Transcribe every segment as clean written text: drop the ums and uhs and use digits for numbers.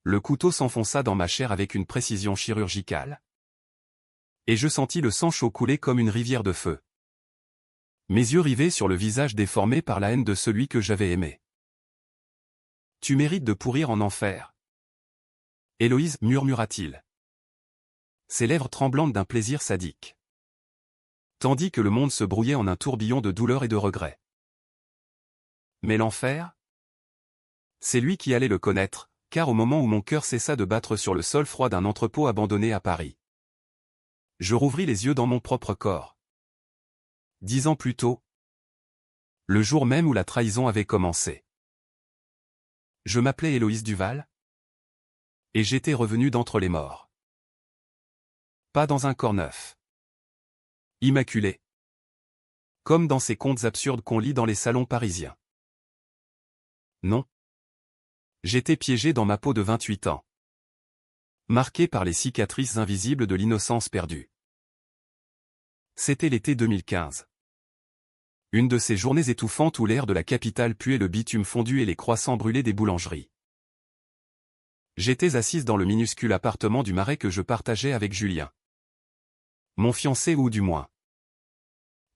Le couteau s'enfonça dans ma chair avec une précision chirurgicale. Et je sentis le sang chaud couler comme une rivière de feu. Mes yeux rivés sur le visage déformé par la haine de celui que j'avais aimé. « Tu mérites de pourrir en enfer. » Héloïse, murmura-t-il. Ses lèvres tremblantes d'un plaisir sadique. Tandis que le monde se brouillait en un tourbillon de douleur et de regret. Mais l'enfer? C'est lui qui allait le connaître, car au moment où mon cœur cessa de battre sur le sol froid d'un entrepôt abandonné à Paris, je rouvris les yeux dans mon propre corps. 10 ans plus tôt, le jour même où la trahison avait commencé. Je m'appelais Héloïse Duval, et j'étais revenu d'entre les morts. Pas dans un corps neuf. Immaculé. Comme dans ces contes absurdes qu'on lit dans les salons parisiens. Non. J'étais piégé dans ma peau de 28 ans. Marqué par les cicatrices invisibles de l'innocence perdue. C'était l'été 2015. Une de ces journées étouffantes où l'air de la capitale puait le bitume fondu et les croissants brûlés des boulangeries. J'étais assise dans le minuscule appartement du Marais que je partageais avec Julien. Mon fiancé ou du moins.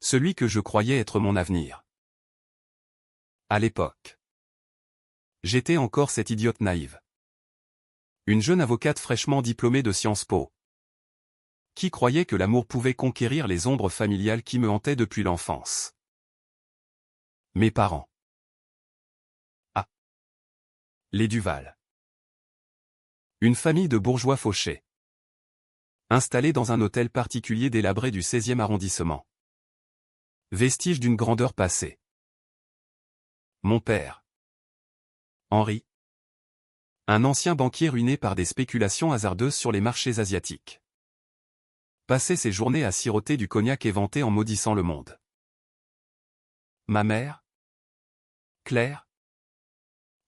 Celui que je croyais être mon avenir. À l'époque. J'étais encore cette idiote naïve. Une jeune avocate fraîchement diplômée de Sciences Po. Qui croyait que l'amour pouvait conquérir les ombres familiales qui me hantaient depuis l'enfance. Mes parents. Ah. Les Duval. Une famille de bourgeois fauchés. Installés dans un hôtel particulier délabré du 16e arrondissement. Vestige d'une grandeur passée. Mon père. Henri. Un ancien banquier ruiné par des spéculations hasardeuses sur les marchés asiatiques. Passait ses journées à siroter du cognac éventé en maudissant le monde. Ma mère. Claire.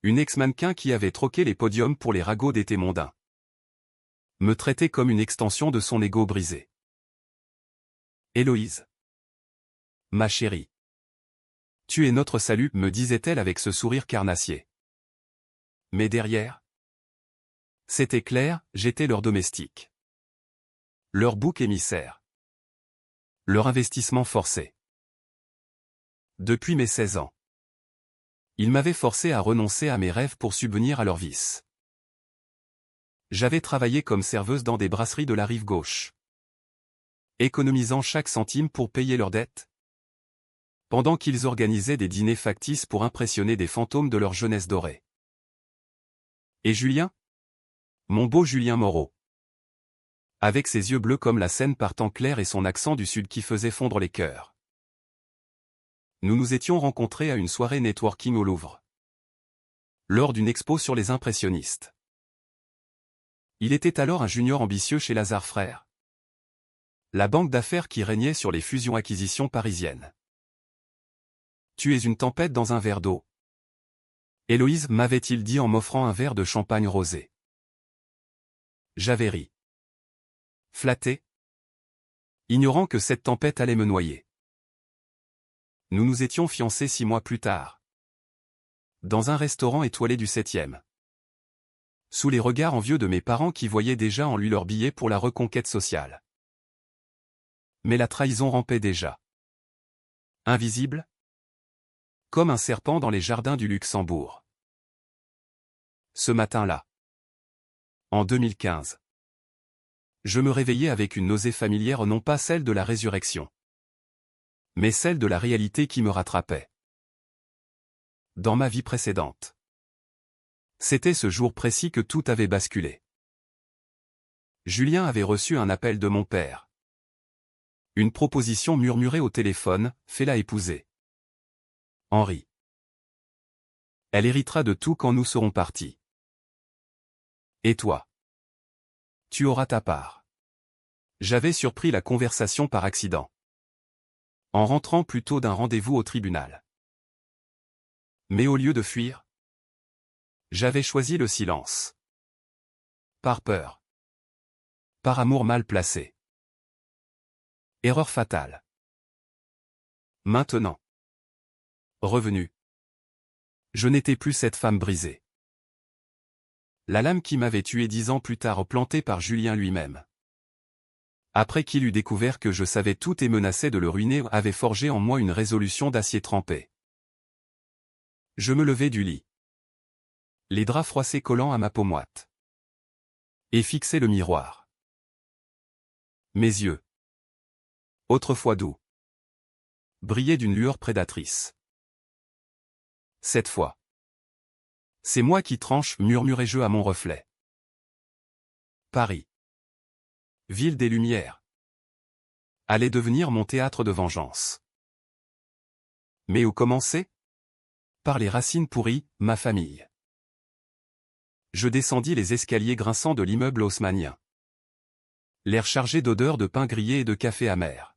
Une ex-mannequin qui avait troqué les podiums pour les ragots d'été mondains. Me traitait comme une extension de son ego brisé. Héloïse. Ma chérie. Tu es notre salut, me disait-elle avec ce sourire carnassier. Mais derrière. C'était clair, j'étais leur domestique. Leur bouc émissaire. Leur investissement forcé. Depuis mes 16 ans. Ils m'avaient forcé à renoncer à mes rêves pour subvenir à leurs vices. J'avais travaillé comme serveuse dans des brasseries de la rive gauche. Économisant chaque centime pour payer leurs dettes. Pendant qu'ils organisaient des dîners factices pour impressionner des fantômes de leur jeunesse dorée. Et Julien? Mon beau Julien Moreau. Avec ses yeux bleus comme la Seine par temps clair et son accent du sud qui faisait fondre les cœurs. Nous nous étions rencontrés à une soirée networking au Louvre. Lors d'une expo sur les impressionnistes. Il était alors un junior ambitieux chez Lazare Frères. La banque d'affaires qui régnait sur les fusions-acquisitions parisiennes. Tu es une tempête dans un verre d'eau. Héloïse, m'avait-il dit en m'offrant un verre de champagne rosé. J'avais ri. Flatté. Ignorant que cette tempête allait me noyer. Nous nous étions fiancés 6 mois plus tard. Dans un restaurant étoilé du 7e. Sous les regards envieux de mes parents qui voyaient déjà en lui leur billet pour la reconquête sociale. Mais la trahison rampait déjà. Invisible. Comme un serpent dans les jardins du Luxembourg. Ce matin-là. En 2015. Je me réveillais avec une nausée familière, non pas celle de la résurrection. Mais celle de la réalité qui me rattrapait. Dans ma vie précédente. C'était ce jour précis que tout avait basculé. Julien avait reçu un appel de mon père. Une proposition murmurée au téléphone, fais-la épouser. Henri. Elle héritera de tout quand nous serons partis. Et toi? Tu auras ta part. J'avais surpris la conversation par accident. En rentrant plus tôt d'un rendez-vous au tribunal. Mais au lieu de fuir, j'avais choisi le silence. Par peur. Par amour mal placé. Erreur fatale. Maintenant. Revenu. Je n'étais plus cette femme brisée. La lame qui m'avait tué 10 ans plus tard plantée par Julien lui-même. Après qu'il eut découvert que je savais tout et menaçait de le ruiner, avait forgé en moi une résolution d'acier trempé. Je me levai du lit. Les draps froissés collant à ma peau moite. Et fixai le miroir. Mes yeux, autrefois doux, brillaient d'une lueur prédatrice. Cette fois, c'est moi qui tranche, murmurai-je à mon reflet. Paris, ville des Lumières, allait devenir mon théâtre de vengeance. Mais où commencer? Par les racines pourries, ma famille. Je descendis les escaliers grinçants de l'immeuble haussmannien. L'air chargé d'odeurs de pain grillé et de café amer.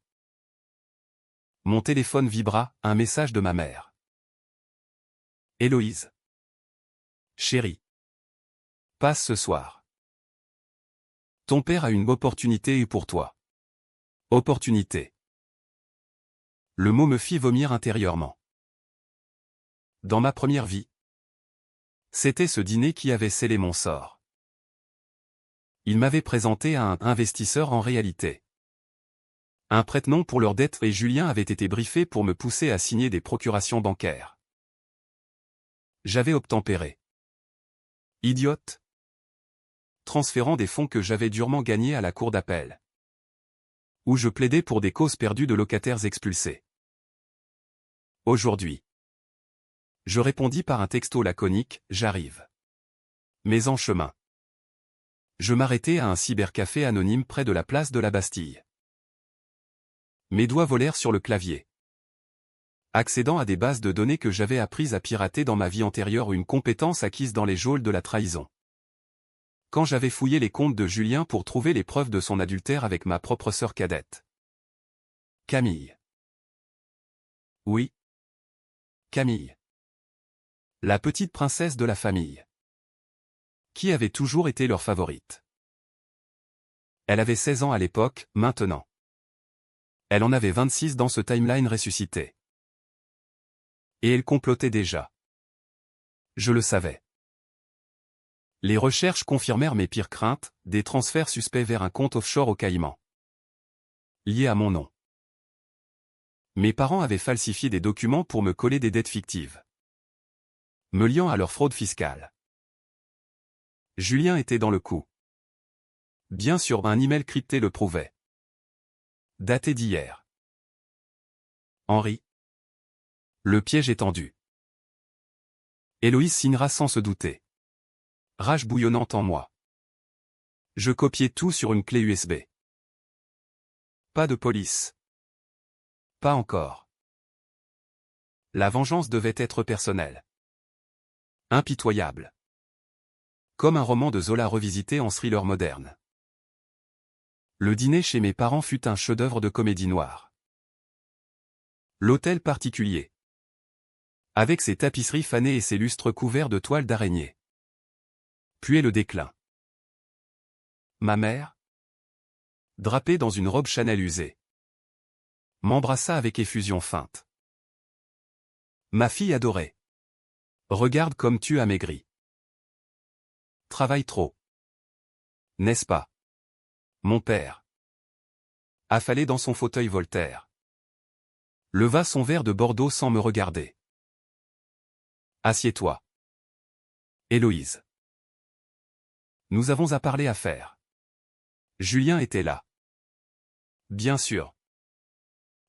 Mon téléphone vibra, un message de ma mère. Héloïse. Chérie. Passe ce soir. Ton père a une opportunité pour toi. Opportunité. Le mot me fit vomir intérieurement. Dans ma première vie, c'était ce dîner qui avait scellé mon sort. Il m'avait présenté à un investisseur en réalité. Un prête-nom pour leurs dettes et Julien avait été briefé pour me pousser à signer des procurations bancaires. J'avais obtempéré. Idiote. Transférant des fonds que j'avais durement gagnés à la cour d'appel. Où je plaidais pour des causes perdues de locataires expulsés. Aujourd'hui. Je répondis par un texto laconique, j'arrive. Mais en chemin. Je m'arrêtai à un cybercafé anonyme près de la place de la Bastille. Mes doigts volèrent sur le clavier. Accédant à des bases de données que j'avais apprises à pirater dans ma vie antérieure, une compétence acquise dans les geôles de la trahison. Quand j'avais fouillé les comptes de Julien pour trouver les preuves de son adultère avec ma propre sœur cadette. Camille. Oui. Camille. La petite princesse de la famille. Qui avait toujours été leur favorite. Elle avait 16 ans à l'époque, maintenant. Elle en avait 26 dans ce timeline ressuscité. Et elle complotait déjà. Je le savais. Les recherches confirmèrent mes pires craintes, des transferts suspects vers un compte offshore aux Caïmans. Liés à mon nom. Mes parents avaient falsifié des documents pour me coller des dettes fictives. Me liant à leur fraude fiscale. Julien était dans le coup. Bien sûr, un email crypté le prouvait. Daté d'hier. Henri. Le piège est tendu. Héloïse signera sans se douter. Rage bouillonnante en moi. Je copiai tout sur une clé USB. Pas de police. Pas encore. La vengeance devait être personnelle. Impitoyable. Comme un roman de Zola revisité en thriller moderne. Le dîner chez mes parents fut un chef-d'œuvre de comédie noire. L'hôtel particulier. Avec ses tapisseries fanées et ses lustres couverts de toiles d'araignée. Puis le déclin. Ma mère, drapée dans une robe Chanel usée, m'embrassa avec effusion feinte. Ma fille adorée. Regarde comme tu as maigri. Travaille trop. N'est-ce pas? Mon père. Affalé dans son fauteuil Voltaire. Leva son verre de Bordeaux sans me regarder. Assieds-toi. Héloïse. Nous avons à parler à faire. Julien était là. Bien sûr.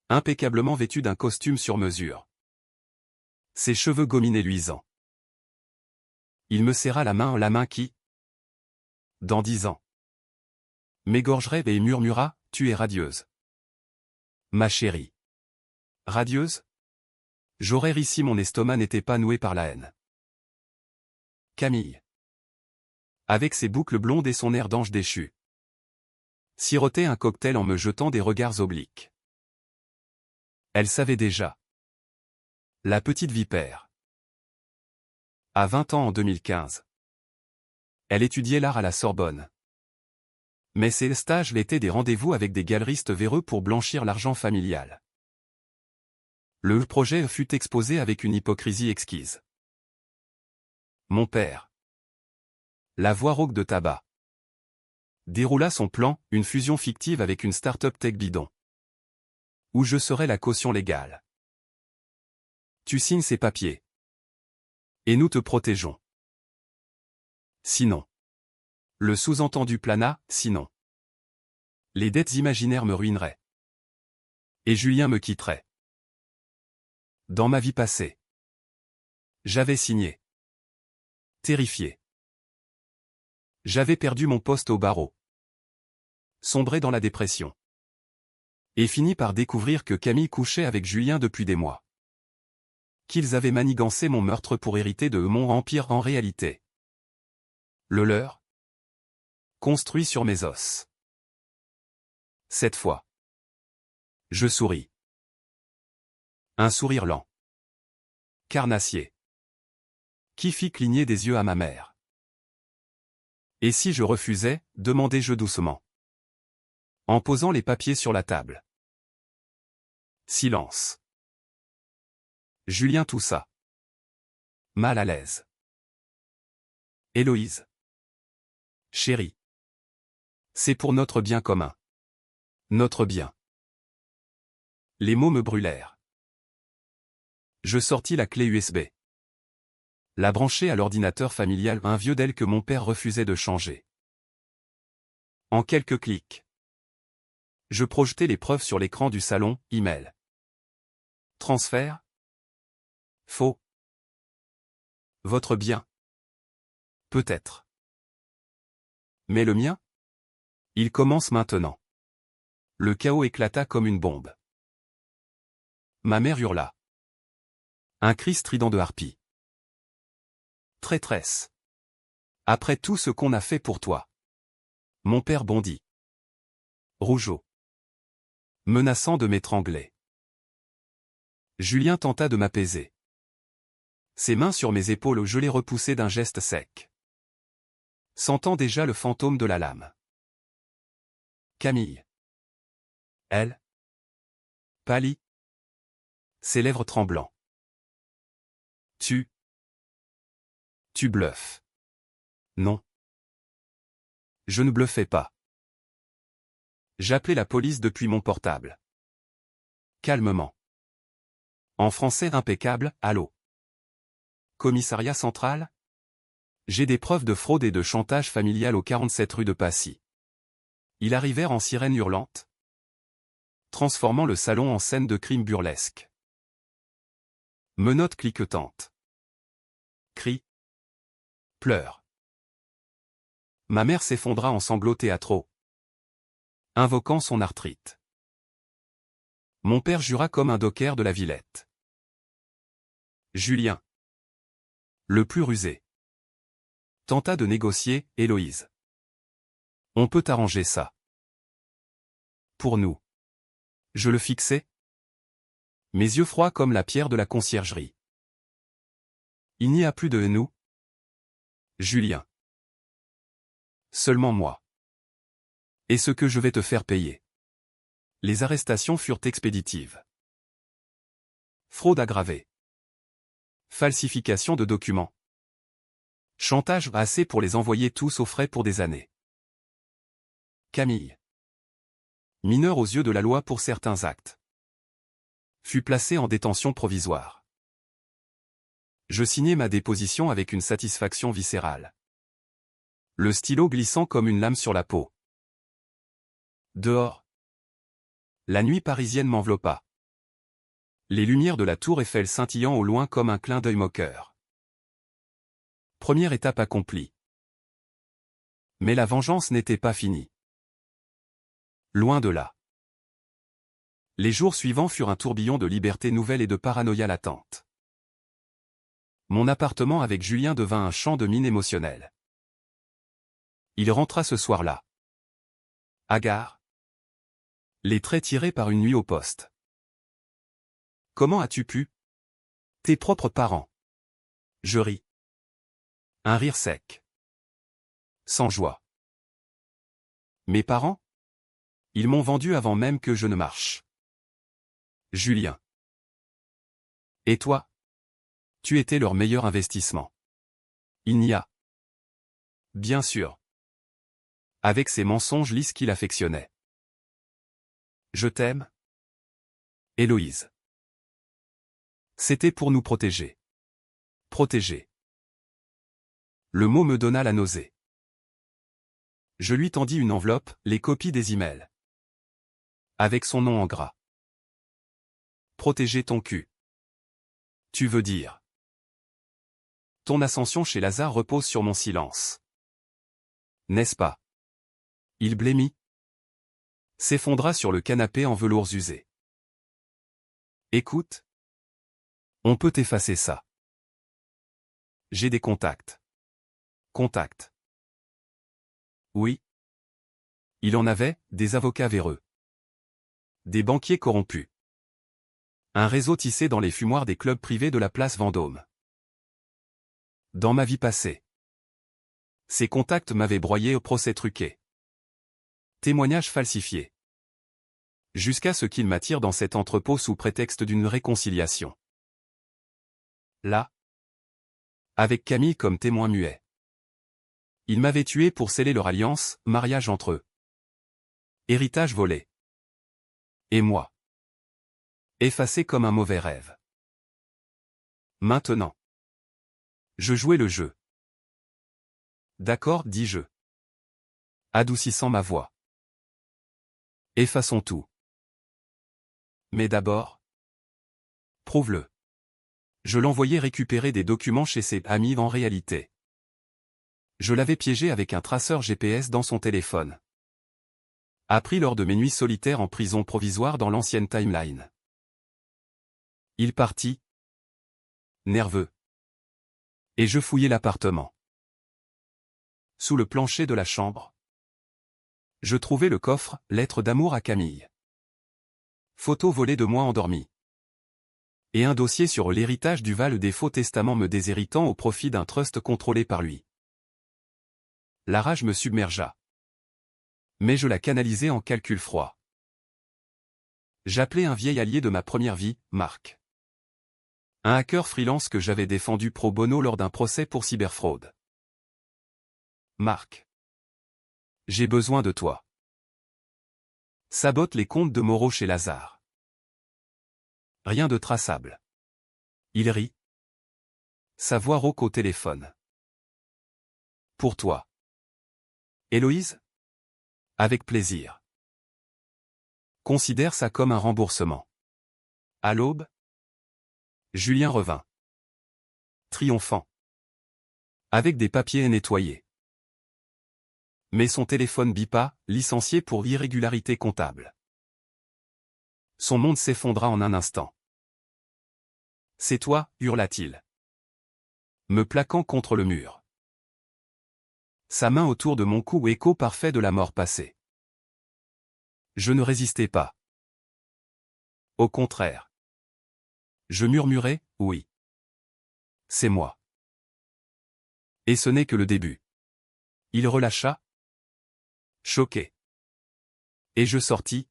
Impeccablement vêtu d'un costume sur mesure. Ses cheveux gominés luisants. Il me serra la main qui, dans 10 ans, m'égorgerait et murmura, tu es radieuse. Ma chérie. Radieuse? J'aurais ri si mon estomac n'était pas noué par la haine. Camille. Avec ses boucles blondes et son air d'ange déchu. Sirotait un cocktail en me jetant des regards obliques. Elle savait déjà. La petite vipère. À 20 ans en 2015. Elle étudiait l'art à la Sorbonne. Mais ses stages l'étaient des rendez-vous avec des galeristes véreux pour blanchir l'argent familial. Le projet fut exposé avec une hypocrisie exquise. Mon père. La voix rauque de tabac déroula son plan, une fusion fictive avec une start-up tech bidon. Où je serai la caution légale. Tu signes ces papiers. Et nous te protégeons. Sinon. Le sous-entendu plana, sinon. Les dettes imaginaires me ruineraient. Et Julien me quitterait. Dans ma vie passée. J'avais signé. Terrifié. J'avais perdu mon poste au barreau. Sombré dans la dépression. Et fini par découvrir que Camille couchait avec Julien depuis des mois. Qu'ils avaient manigancé mon meurtre pour hériter de mon empire en réalité. Le leur. Construit sur mes os. Cette fois. Je souris. Un sourire lent. Carnassier. Qui fit cligner des yeux à ma mère. Et si je refusais, demandai-je doucement. En posant les papiers sur la table. Silence. Julien toussa. Mal à l'aise. Héloïse. Chérie. C'est pour notre bien commun. Notre bien. Les mots me brûlèrent. Je sortis la clé USB. La branchai à l'ordinateur familial, un vieux Dell que mon père refusait de changer. En quelques clics. Je projetai les preuves sur l'écran du salon, email. Transfert. Faux. Votre bien. Peut-être. Mais le mien? Il commence maintenant. Le chaos éclata comme une bombe. Ma mère hurla. Un cri strident de harpie. Traîtresse. Après tout ce qu'on a fait pour toi. Mon père bondit. Rougeau. Menaçant de m'étrangler. Julien tenta de m'apaiser. Ses mains sur mes épaules, je les repoussai d'un geste sec. Sentant déjà le fantôme de la lame. Camille. Elle. Pâlit. Ses lèvres tremblants. Tu bluffes. Non. Je ne bluffais pas. J'appelais la police depuis mon portable. Calmement. En français impeccable, allô. Commissariat central? J'ai des preuves de fraude et de chantage familial au 47 rue de Passy. Ils arrivèrent en sirène hurlante, transformant le salon en scène de crime burlesque. Menottes cliquetantes. Cris. Pleurs. Ma mère s'effondra en sanglots théâtraux, invoquant son arthrite. Mon père jura comme un docker de la Villette. Julien, le plus rusé, tenta de négocier, Héloïse. On peut arranger ça. Pour nous. Je le fixai. Mes yeux froids comme la pierre de la conciergerie. Il n'y a plus de nous. Julien. Seulement moi. Et ce que je vais te faire payer. Les arrestations furent expéditives. Fraude aggravée. Falsification de documents. Chantage assez pour les envoyer tous aux frais pour des années. Camille. Mineure aux yeux de la loi pour certains actes. Fut placée en détention provisoire. Je signai ma déposition avec une satisfaction viscérale. Le stylo glissant comme une lame sur la peau. Dehors. La nuit parisienne m'enveloppa. Les lumières de la tour Eiffel scintillant au loin comme un clin d'œil moqueur. Première étape accomplie. Mais la vengeance n'était pas finie. Loin de là. Les jours suivants furent un tourbillon de liberté nouvelle et de paranoïa latente. Mon appartement avec Julien devint un champ de mine émotionnel. Il rentra ce soir-là. Hagard. Les traits tirés par une nuit au poste. Comment as-tu pu? Tes propres parents. Je ris. Un rire sec. Sans joie. Mes parents? Ils m'ont vendu avant même que je ne marche. Julien. Et toi? Tu étais leur meilleur investissement. Il n'y a Bien sûr. Avec ses mensonges lisses qu'il affectionnait. Je t'aime, Héloïse. C'était pour nous protéger. Protéger. Le mot me donna la nausée. Je lui tendis une enveloppe, les copies des emails. Avec son nom en gras. Protéger ton cul. Tu veux dire. Ton ascension chez Lazare repose sur mon silence. N'est-ce pas? Il blêmit. S'effondra sur le canapé en velours usé. Écoute. On peut effacer ça. J'ai des contacts. Contacts. Oui. Il en avait, des avocats véreux. Des banquiers corrompus. Un réseau tissé dans les fumoirs des clubs privés de la place Vendôme. Dans ma vie passée. Ces contacts m'avaient broyé au procès truqué. Témoignages falsifiés. Jusqu'à ce qu'il m'attire dans cet entrepôt sous prétexte d'une réconciliation. Là. Avec Camille comme témoin muet. Il m'avait tué pour sceller leur alliance, mariage entre eux. Héritage volé. Et moi. Effacé comme un mauvais rêve. Maintenant. Je jouais le jeu. D'accord, dis-je. Adoucissant ma voix. Effaçons tout. Mais d'abord. Prouve-le. Je l'envoyais récupérer des documents chez ses amis en réalité. Je l'avais piégé avec un traceur GPS dans son téléphone. Appris lors de mes nuits solitaires en prison provisoire dans l'ancienne timeline. Il partit. Nerveux. Et je fouillai l'appartement. Sous le plancher de la chambre. Je trouvai le coffre, lettre d'amour à Camille. Photo volée de moi endormi. Et un dossier sur l'héritage du Val des faux testaments me déshéritant au profit d'un trust contrôlé par lui. La rage me submergea. Mais je la canalisai en calcul froid. J'appelai un vieil allié de ma première vie, Marc. Un hacker freelance que j'avais défendu pro bono lors d'un procès pour cyberfraude. Marc. J'ai besoin de toi. Sabote les comptes de Moreau chez Lazare. Rien de traçable. Il rit. Sa voix rauque au téléphone. Pour toi. Héloïse? Avec plaisir. Considère ça comme un remboursement. À l'aube? Julien revint. Triomphant. Avec des papiers nettoyés. Mais son téléphone bipa, licencié pour irrégularité comptable. Son monde s'effondra en un instant. C'est toi, hurla-t-il. Me plaquant contre le mur. Sa main autour de mon cou, écho parfait de la mort passée. Je ne résistais pas. Au contraire. Je murmurai, oui. C'est moi. Et ce n'est que le début. Il relâcha. Choqué. Et je sortis.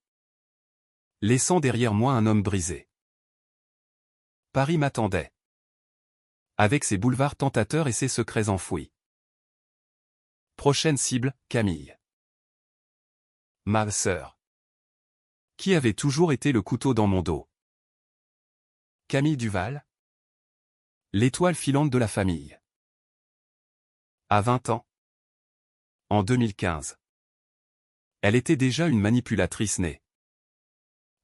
Laissant derrière moi un homme brisé. Paris m'attendait. Avec ses boulevards tentateurs et ses secrets enfouis. Prochaine cible, Camille. Ma sœur. Qui avait toujours été le couteau dans mon dos. Camille Duval. L'étoile filante de la famille. À 20 ans. En 2015. Elle était déjà une manipulatrice née.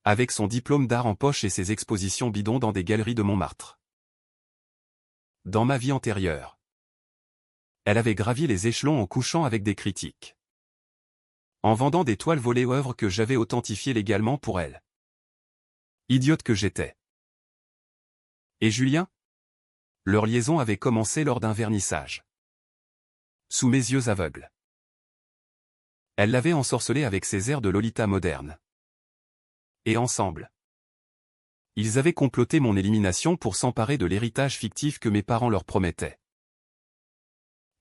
Avec son diplôme d'art en poche et ses expositions bidons dans des galeries de Montmartre. Dans ma vie antérieure. Elle avait gravi les échelons en couchant avec des critiques. En vendant des toiles volées aux œuvres que j'avais authentifiées légalement pour elle. Idiote que j'étais. Et Julien? Leur liaison avait commencé lors d'un vernissage. Sous mes yeux aveugles. Elle l'avait ensorcelé avec ses airs de Lolita moderne. Et ensemble. Ils avaient comploté mon élimination pour s'emparer de l'héritage fictif que mes parents leur promettaient.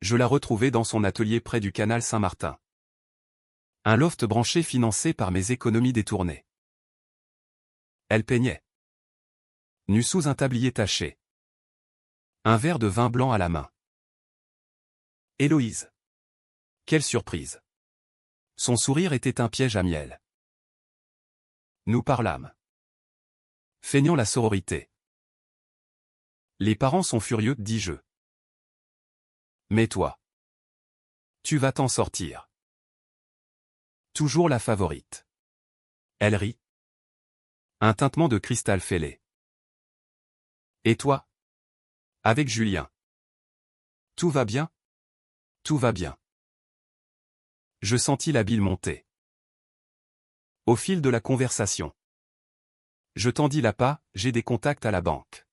Je la retrouvai dans son atelier près du canal Saint-Martin. Un loft branché financé par mes économies détournées. Elle peignait. Nue sous un tablier taché. Un verre de vin blanc à la main. Héloïse. Quelle surprise! Son sourire était un piège à miel. Nous parlâmes. Feignant la sororité. Les parents sont furieux, dis-je. Mais toi. Tu vas t'en sortir. Toujours la favorite. Elle rit. Un tintement de cristal fêlé. Et toi? Avec Julien. Tout va bien? Tout va bien. Je sentis la bile monter. Au fil de la conversation. Je tendis l'appât, j'ai des contacts à la banque.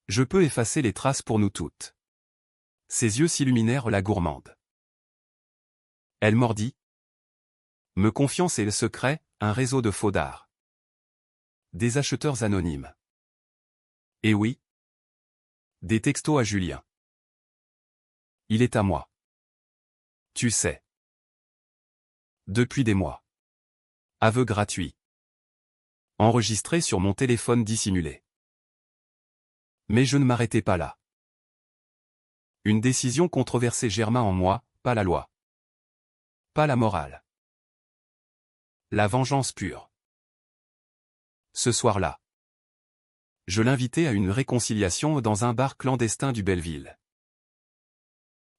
Je peux effacer les traces pour nous toutes. Ses yeux s'illuminèrent la gourmande. Elle mordit. Me confiance et le secret, un réseau de faux d'art. Des acheteurs anonymes. Et oui. Des textos à Julien. Il est à moi. Tu sais. Depuis des mois. Aveu gratuit. Enregistré sur mon téléphone dissimulé. Mais je ne m'arrêtais pas là. Une décision controversée germa en moi, pas la loi. Pas la morale. La vengeance pure. Ce soir-là. Je l'invitai à une réconciliation dans un bar clandestin du Belleville.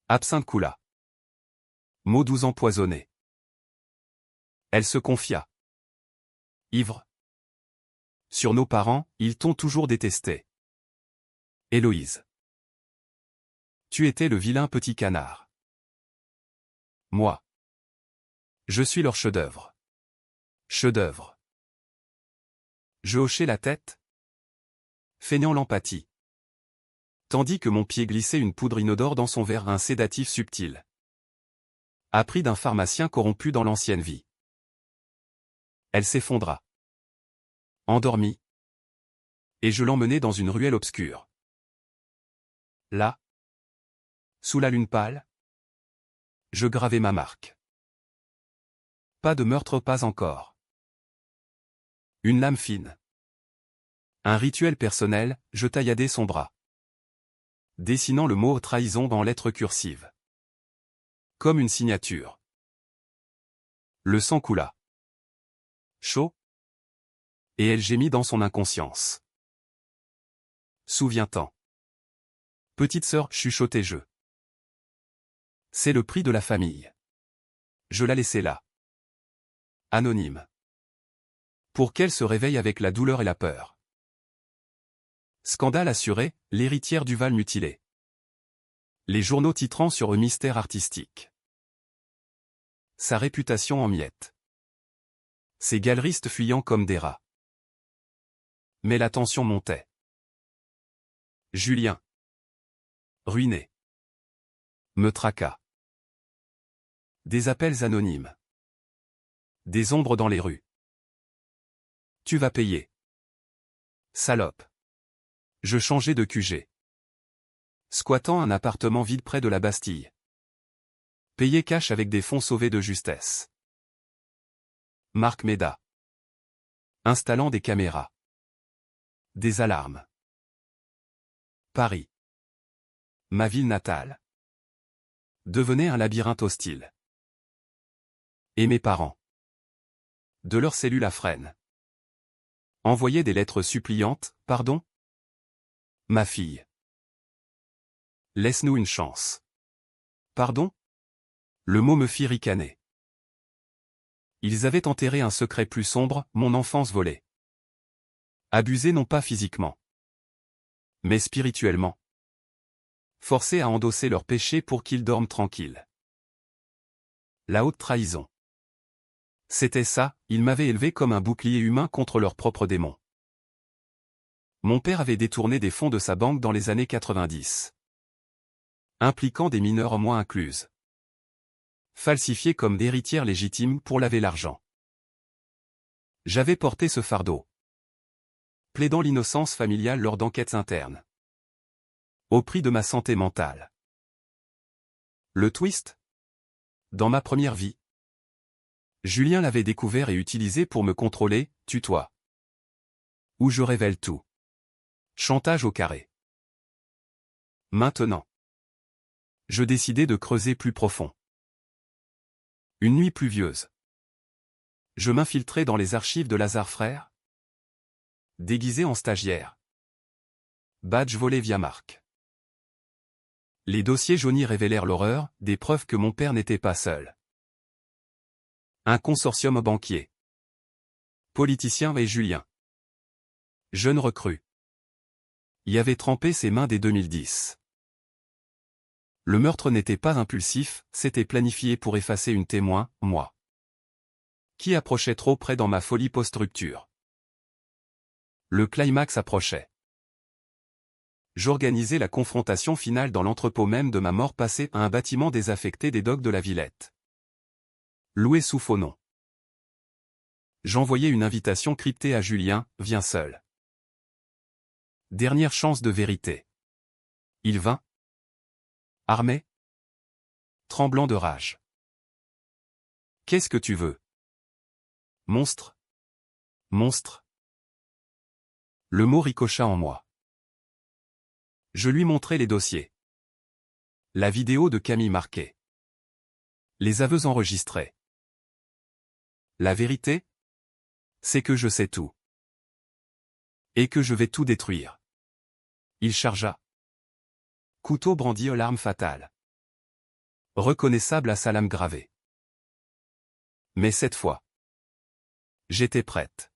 Absinthe coula. Mots doux empoisonnés. Elle se confia. Ivre. Sur nos parents, ils t'ont toujours détesté. Héloïse. Tu étais le vilain petit canard. Moi. Je suis leur chef-d'œuvre. Chef-d'œuvre. Je hochai la tête, feignant l'empathie. Tandis que mon pied glissait une poudre inodore dans son verre, un sédatif subtil. Appris d'un pharmacien corrompu dans l'ancienne vie. Elle s'effondra. Endormie. Et je l'emmenai dans une ruelle obscure. Là, sous la lune pâle, je gravai ma marque. Pas de meurtre, pas encore. Une lame fine. Un rituel personnel, je tailladai son bras. Dessinant le mot trahison en lettres cursives. Comme une signature. Le sang coula. Chaud. Et elle gémit dans son inconscience. Souviens-t'en. Petite sœur, chuchotai-je. C'est le prix de la famille. Je la laissai là. Anonyme. Pour qu'elle se réveille avec la douleur et la peur. Scandale assuré, l'héritière du Val mutilée. Les journaux titrant sur un mystère artistique. Sa réputation en miettes. Ses galeristes fuyant comme des rats. Mais la tension montait. Julien. Ruiné. Me traqua. Des appels anonymes. Des ombres dans les rues. Tu vas payer. Salope. Je changeai de QG. Squattant un appartement vide près de la Bastille. Payé cash avec des fonds sauvés de justesse. Marc Méda. Installant des caméras. Des alarmes. Paris. Ma ville natale. Devenait un labyrinthe hostile. Et mes parents. De leur cellule à frêne. Envoyaient des lettres suppliantes, pardon? Ma fille. Laisse-nous une chance. Pardon? Le mot me fit ricaner. Ils avaient enterré un secret plus sombre, mon enfance volée. Abusé non pas physiquement, mais spirituellement. Forcés à endosser leurs péchés pour qu'ils dorment tranquilles. La haute trahison. C'était ça, ils m'avaient élevé comme un bouclier humain contre leurs propres démons. Mon père avait détourné des fonds de sa banque dans les années 90. Impliquant des mineurs moins incluses. Falsifiés comme d'héritières légitimes pour laver l'argent. J'avais porté ce fardeau. Plaidant l'innocence familiale lors d'enquêtes internes. Au prix de ma santé mentale. Le twist? Dans ma première vie. Julien l'avait découvert et utilisé pour me contrôler, tutoie. Où je révèle tout. Chantage au carré. Maintenant. Je décidai de creuser plus profond. Une nuit pluvieuse. Je m'infiltrai dans les archives de Lazare Frères. Déguisé en stagiaire. Badge volé via Marc. Les dossiers jaunis révélèrent l'horreur, des preuves que mon père n'était pas seul. Un consortium banquier. Politicien et Julien. Jeune recrue. Y avait trempé ses mains dès 2010. Le meurtre n'était pas impulsif, c'était planifié pour effacer une témoin, moi. Qui approchait trop près dans ma folie post-rupture. Le climax approchait. J'organisais la confrontation finale dans l'entrepôt même de ma mort passée à un bâtiment désaffecté des docks de la Villette. Loué sous faux nom. J'envoyais une invitation cryptée à Julien, viens seul. Dernière chance de vérité. Il vint. Armé. Tremblant de rage. Qu'est-ce que tu veux? Monstre. Monstre. Le mot ricocha en moi. Je lui montrai les dossiers. La vidéo de Camille Marquet. Les aveux enregistrés. La vérité? C'est que je sais tout. Et que je vais tout détruire. Il chargea. Couteau brandi aux l'arme fatale. Reconnaissable à sa lame gravée. Mais cette fois. J'étais prête.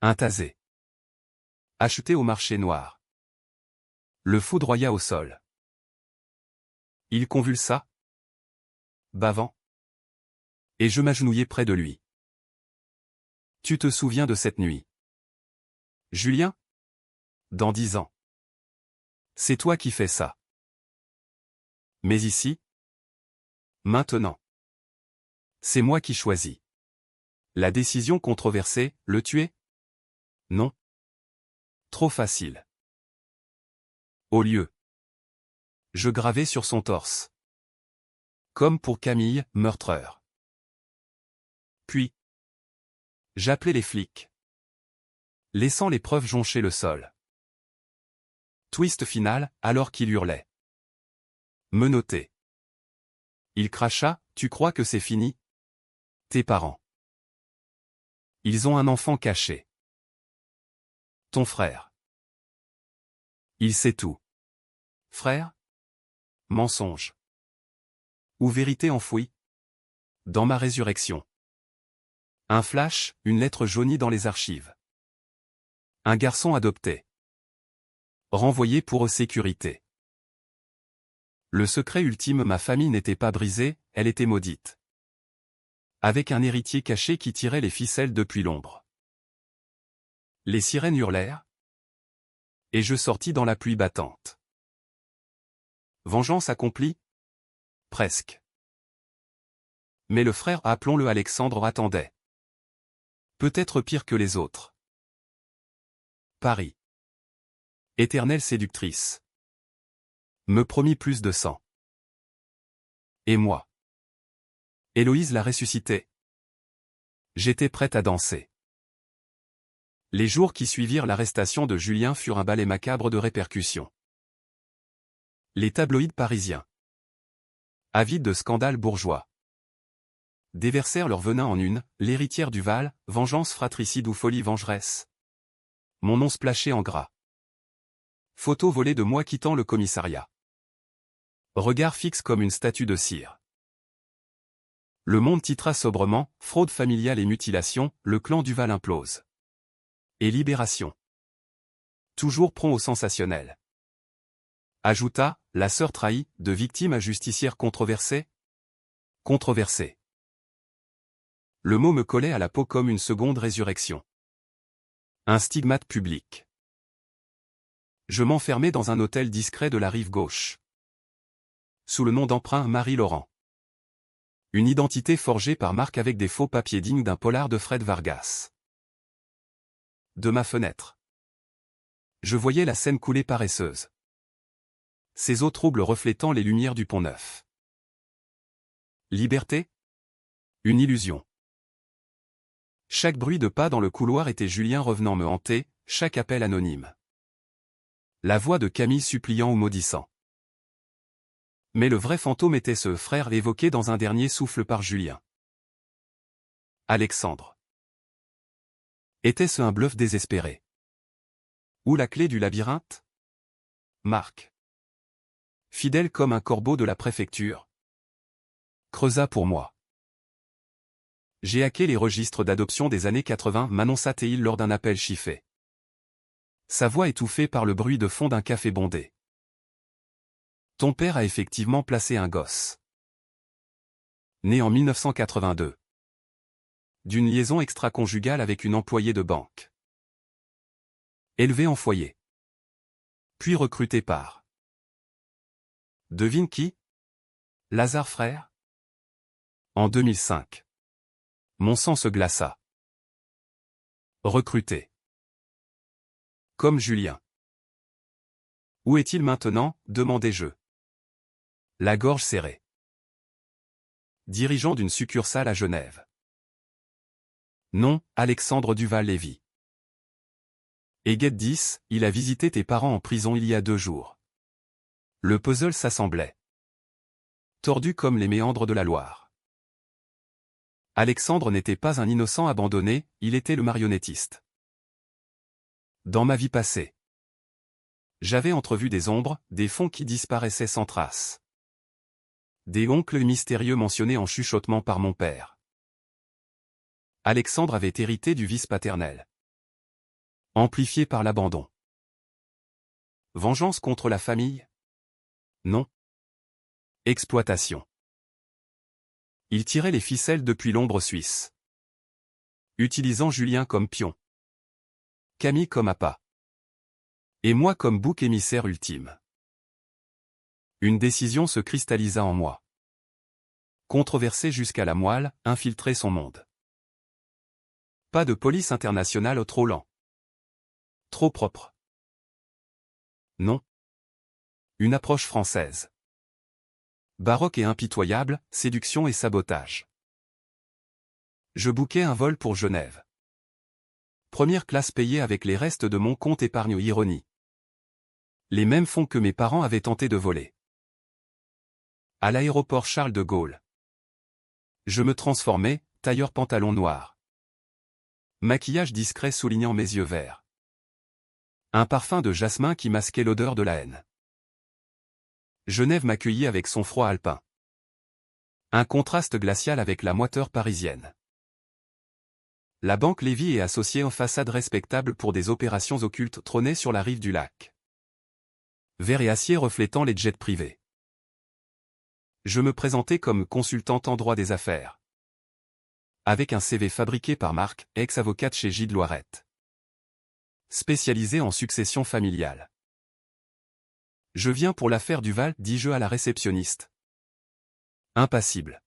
Un tasé. Acheté au marché noir. Le foudroya au sol. Il convulsa. Bavant. Et je m'agenouillai près de lui. Tu te souviens de cette nuit? Julien? Dans 10 ans. C'est toi qui fais ça. Mais ici? Maintenant. C'est moi qui choisis. La décision controversée, le tuer? Non. Trop facile. Au lieu. Je gravais sur son torse. Comme pour Camille, meurtreur. Puis. J'appelais les flics. Laissant les preuves joncher le sol. Twist final, alors qu'il hurlait. Menotté. Il cracha, tu crois que c'est fini? Tes parents. Ils ont un enfant caché. Ton frère. Il sait tout. Frère? Mensonge. Ou vérité enfouie? Dans ma résurrection. Un flash, une lettre jaunie dans les archives. Un garçon adopté. Renvoyé pour sécurité. Le secret ultime, ma famille n'était pas brisée, elle était maudite. Avec un héritier caché qui tirait les ficelles depuis l'ombre. Les sirènes hurlèrent. Et je sortis dans la pluie battante. Vengeance accomplie? Presque. Mais le frère, appelons-le Alexandre, attendait. Peut-être pire que les autres. Paris. Éternelle séductrice. Me promit plus de sang. Et moi. Héloïse la ressuscitait. J'étais prête à danser. Les jours qui suivirent l'arrestation de Julien furent un ballet macabre de répercussions. Les tabloïds parisiens. Avides de scandales bourgeois. Déversèrent leur venin en une, l'héritière du Val, vengeance fratricide ou folie vengeresse. Mon nom splashé en gras. Photo volée de moi quittant le commissariat. Regard fixe comme une statue de cire. Le Monde titra sobrement, fraude familiale et mutilation, le clan Duval implose. Et Libération. Toujours prompt au sensationnel. Ajouta, la sœur trahie, de victime à justicière controversée. Controversée. Le mot me collait à la peau comme une seconde résurrection. Un stigmate public. Je m'enfermais dans un hôtel discret de la rive gauche. Sous le nom d'emprunt Marie-Laurent. Une identité forgée par Marc avec des faux papiers dignes d'un polar de Fred Vargas. De ma fenêtre. Je voyais la Seine couler paresseuse. Ses eaux troubles reflétant les lumières du Pont-Neuf. Liberté? Une illusion. Chaque bruit de pas dans le couloir était Julien revenant me hanter, chaque appel anonyme. La voix de Camille suppliant ou maudissant. Mais le vrai fantôme était ce frère évoqué dans un dernier souffle par Julien. Alexandre. Était-ce un bluff désespéré? Ou la clé du labyrinthe? Marc. Fidèle comme un corbeau de la préfecture, creusa pour moi. J'ai hacké les registres d'adoption des années 80, m'annonça-t-il lors d'un appel chiffé. Sa voix étouffée par le bruit de fond d'un café bondé. Ton père a effectivement placé un gosse. Né en 1982. D'une liaison extra-conjugale avec une employée de banque. Élevé en foyer. Puis recruté par. Devine qui? Lazare frère? En 2005. Mon sang se glaça. Recruté. Comme Julien. Où est-il maintenant? Demandai-je. La gorge serrée. Dirigeant d'une succursale à Genève. Non, Alexandre Duval-Lévy. Et get 10, il a visité tes parents en prison il y a 2 jours. Le puzzle s'assemblait. Tordu comme les méandres de la Loire. Alexandre n'était pas un innocent abandonné, il était le marionnettiste. Dans ma vie passée, j'avais entrevu des ombres, des fonds qui disparaissaient sans trace. Des oncles mystérieux mentionnés en chuchotement par mon père. Alexandre avait hérité du vice paternel. Amplifié par l'abandon. Vengeance contre la famille? Non. Exploitation. Il tirait les ficelles depuis l'ombre suisse. Utilisant Julien comme pion. Camille comme appât. Et moi comme bouc émissaire ultime. Une décision se cristallisa en moi. Controversé jusqu'à la moelle, infiltrer son monde. Pas de police internationale trop lent. Trop propre. Non. Une approche française. Baroque et impitoyable, séduction et sabotage. Je bouquais un vol pour Genève. Première classe payée avec les restes de mon compte épargne ironie. Les mêmes fonds que mes parents avaient tenté de voler. À l'aéroport Charles de Gaulle. Je me transformais, tailleur pantalon noir. Maquillage discret soulignant mes yeux verts. Un parfum de jasmin qui masquait l'odeur de la haine. Genève m'accueillit avec son froid alpin. Un contraste glacial avec la moiteur parisienne. La banque Lévy est associée en façade respectable pour des opérations occultes trônées sur la rive du lac. Verre et acier reflétant les jets privés. Je me présentais comme consultante en droit des affaires. Avec un CV fabriqué par Marc, ex-avocate chez Gilles Loirette. Spécialisée en succession familiale. Je viens pour l'affaire Duval, dis-je à la réceptionniste. Impassible.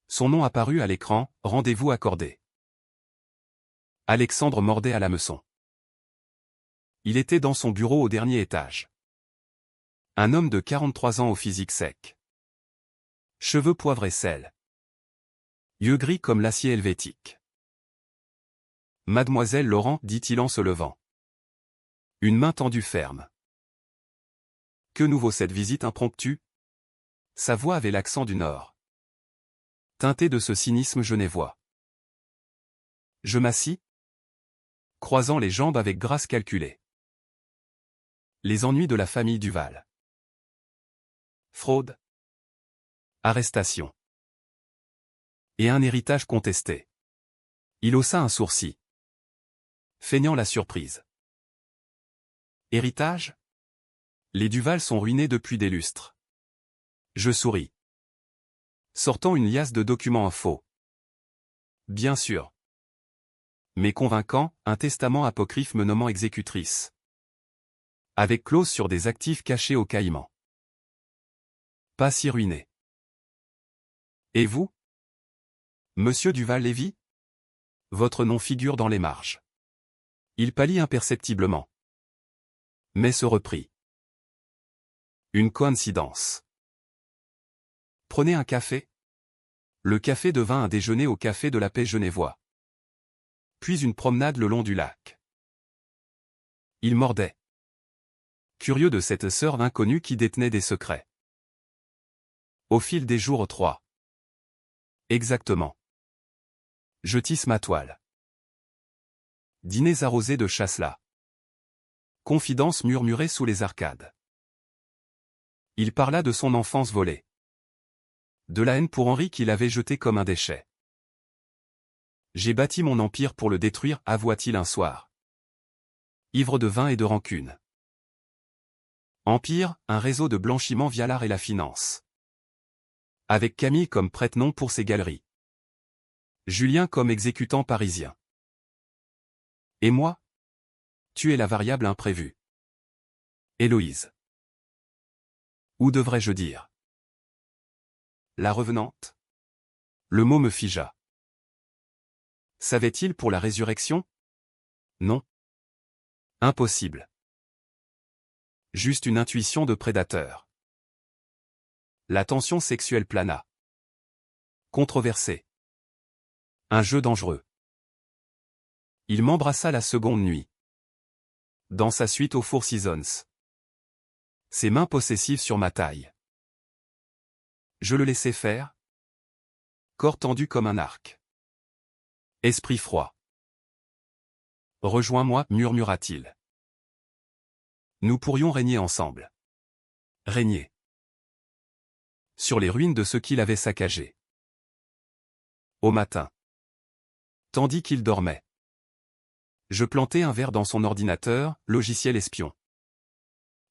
Son nom apparut à l'écran, rendez-vous accordé. Alexandre mordait à l'hameçon. Il était dans son bureau au dernier étage. Un homme de 43 ans au physique sec. Cheveux poivre et sel. Yeux gris comme l'acier helvétique. Mademoiselle Laurent, dit-il en se levant. Une main tendue ferme. Que nouveau cette visite impromptue? Sa voix avait l'accent du Nord. Teinté de ce cynisme genevois. Je m'assis, croisant les jambes avec grâce calculée. Les ennuis de la famille Duval. Fraude. Arrestation. Et un héritage contesté. Il haussa un sourcil. Feignant la surprise. Héritage? Les Duval sont ruinés depuis des lustres. Je souris. Sortant une liasse de documents en faux. Bien sûr. Mais convaincant, un testament apocryphe me nommant exécutrice. Avec clause sur des actifs cachés au Caïman. Pas si ruiné. Et vous? Monsieur Duval-Lévy? Votre nom figure dans les marges. Il pâlit imperceptiblement. Mais se reprit. Une coïncidence. Prenez un café? Le café devint un déjeuner au café de la paix genevois. Puis une promenade le long du lac. Il mordait. Curieux de cette sœur inconnue qui détenait des secrets. Au fil des jours 3. Exactement. Je tisse ma toile. Dîners arrosés de chasselas. Confidences murmurées sous les arcades. Il parla de son enfance volée. De la haine pour Henri qu'il avait jeté comme un déchet. J'ai bâti mon empire pour le détruire, avoua-t-il un soir. Ivre de vin et de rancune. Empire, un réseau de blanchiment via l'art et la finance. Avec Camille comme prête-nom pour ses galeries. Julien comme exécutant parisien. Et moi? Tu es la variable imprévue. Héloïse. Ou devrais-je dire? La revenante? Le mot me figea. Savait-il pour la résurrection? Non. Impossible. Juste une intuition de prédateur. La tension sexuelle plana. Controversée. Un jeu dangereux. Il m'embrassa la seconde nuit. Dans sa suite aux Four Seasons. Ses mains possessives sur ma taille. Je le laissai faire. Corps tendu comme un arc. Esprit froid. Rejoins-moi, murmura-t-il. Nous pourrions régner ensemble. Régner. Sur les ruines de ce qu'il avait saccagé. Au matin. Tandis qu'il dormait. Je plantai un verre dans son ordinateur, logiciel espion.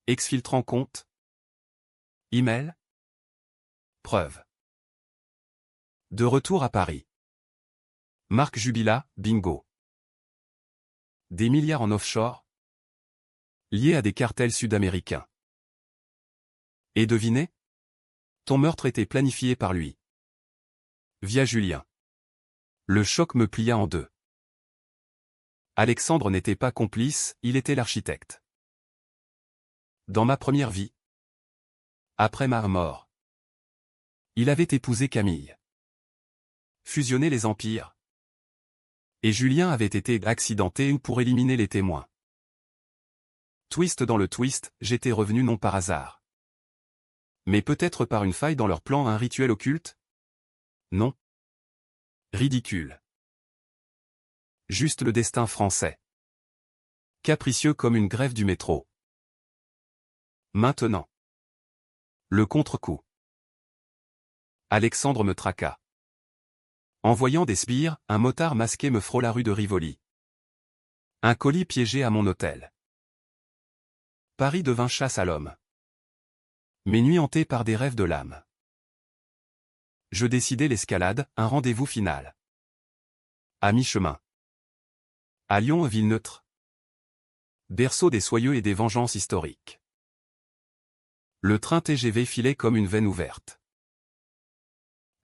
Exfiltrant compte. Email. Preuve. De retour à Paris. Marc Jubilat, bingo. Des milliards en offshore. Liés à des cartels sud-américains. Et devinez? Ton meurtre était planifié par lui. Via Julien. Le choc me plia en deux. Alexandre n'était pas complice, il était l'architecte. Dans ma première vie. Après ma mort. Il avait épousé Camille. Fusionné les empires. Et Julien avait été accidenté pour éliminer les témoins. Twist dans le twist, j'étais revenu non par hasard. Mais peut-être par une faille dans leur plan, un rituel occulte? Non. Ridicule. Juste le destin français. Capricieux comme une grève du métro. Maintenant. Le contre-coup. Alexandre me traqua. En voyant des sbires, un motard masqué me frôla rue de Rivoli. Un colis piégé à mon hôtel. Paris devint chasse à l'homme. Mes nuits hantées par des rêves de l'âme. Je décidai l'escalade, un rendez-vous final. À mi-chemin. À Lyon, ville neutre. Berceau des soyeux et des vengeances historiques. Le train TGV filait comme une veine ouverte.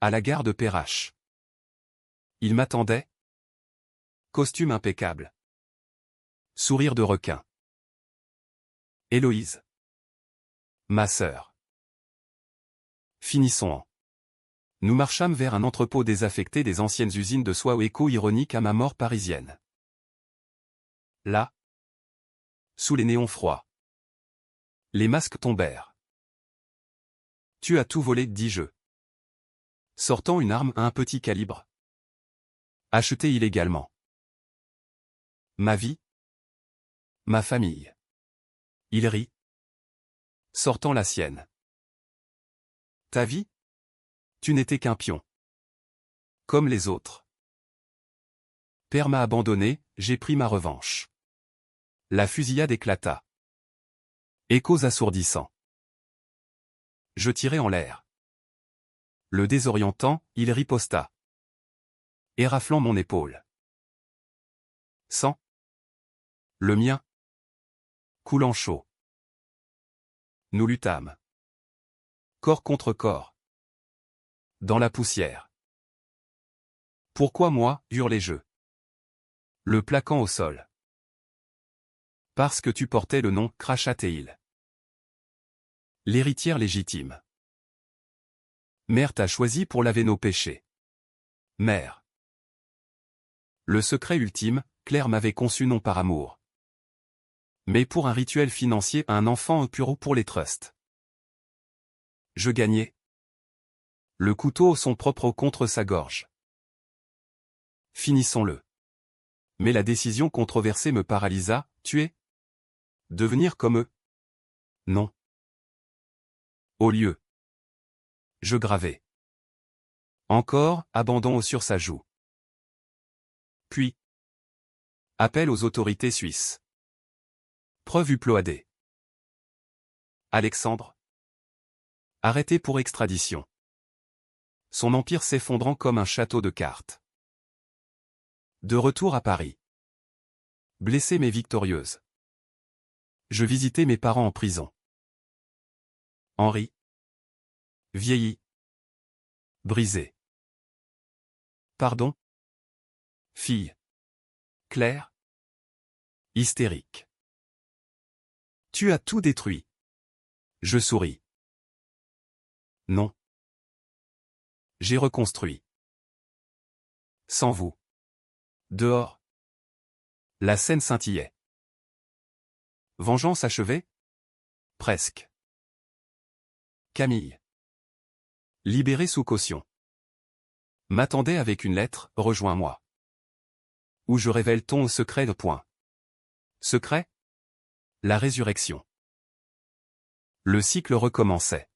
À la gare de Perrache. Il m'attendait. Costume impeccable. Sourire de requin. Héloïse. Ma sœur. Finissons en. Nous marchâmes vers un entrepôt désaffecté des anciennes usines de soie, écho ironique à ma mort parisienne. Là. Sous les néons froids. Les masques tombèrent. Tu as tout volé, dis-je. Sortant une arme à un petit calibre. Achetée illégalement. Ma vie. Ma famille. Il rit. Sortant la sienne. Ta vie? Tu n'étais qu'un pion. Comme les autres. Père m'a abandonné, j'ai pris ma revanche. La fusillade éclata. Échos assourdissants. Je tirai en l'air. Le désorientant, il riposta. Éraflant mon épaule. Sang. Le mien. Coulant chaud. Nous luttâmes. Corps contre corps. Dans la poussière. Pourquoi moi, hurlai-je. Le plaquant au sol. Parce que tu portais le nom, cracha-t-il. L'héritière légitime. Mère t'a choisi pour laver nos péchés. Mère. Le secret ultime, Claire m'avait conçu non par amour. Mais pour un rituel financier, un enfant pur pour les trusts. Je gagnais. Le couteau son propre contre sa gorge. Finissons-le. Mais la décision controversée me paralysa, tuer? Devenir comme eux? Non. Au lieu. Je gravais. Encore, abandon sur sa joue. Puis. Appel aux autorités suisses. Preuve uploadée. Alexandre. Arrêté pour extradition. Son empire s'effondrant comme un château de cartes. De retour à Paris. Blessée mais victorieuse. Je visitais mes parents en prison. Henri. Vieilli. Brisé. Pardon? Fille. Claire. Hystérique. Tu as tout détruit. Je souris. Non. J'ai reconstruit. Sans vous. Dehors. La scène scintillait. Vengeance achevée? Presque. Camille. Libérée sous caution. M'attendait avec une lettre, rejoins-moi. Où je révèle ton secret de point. Secret? La résurrection. Le cycle recommençait.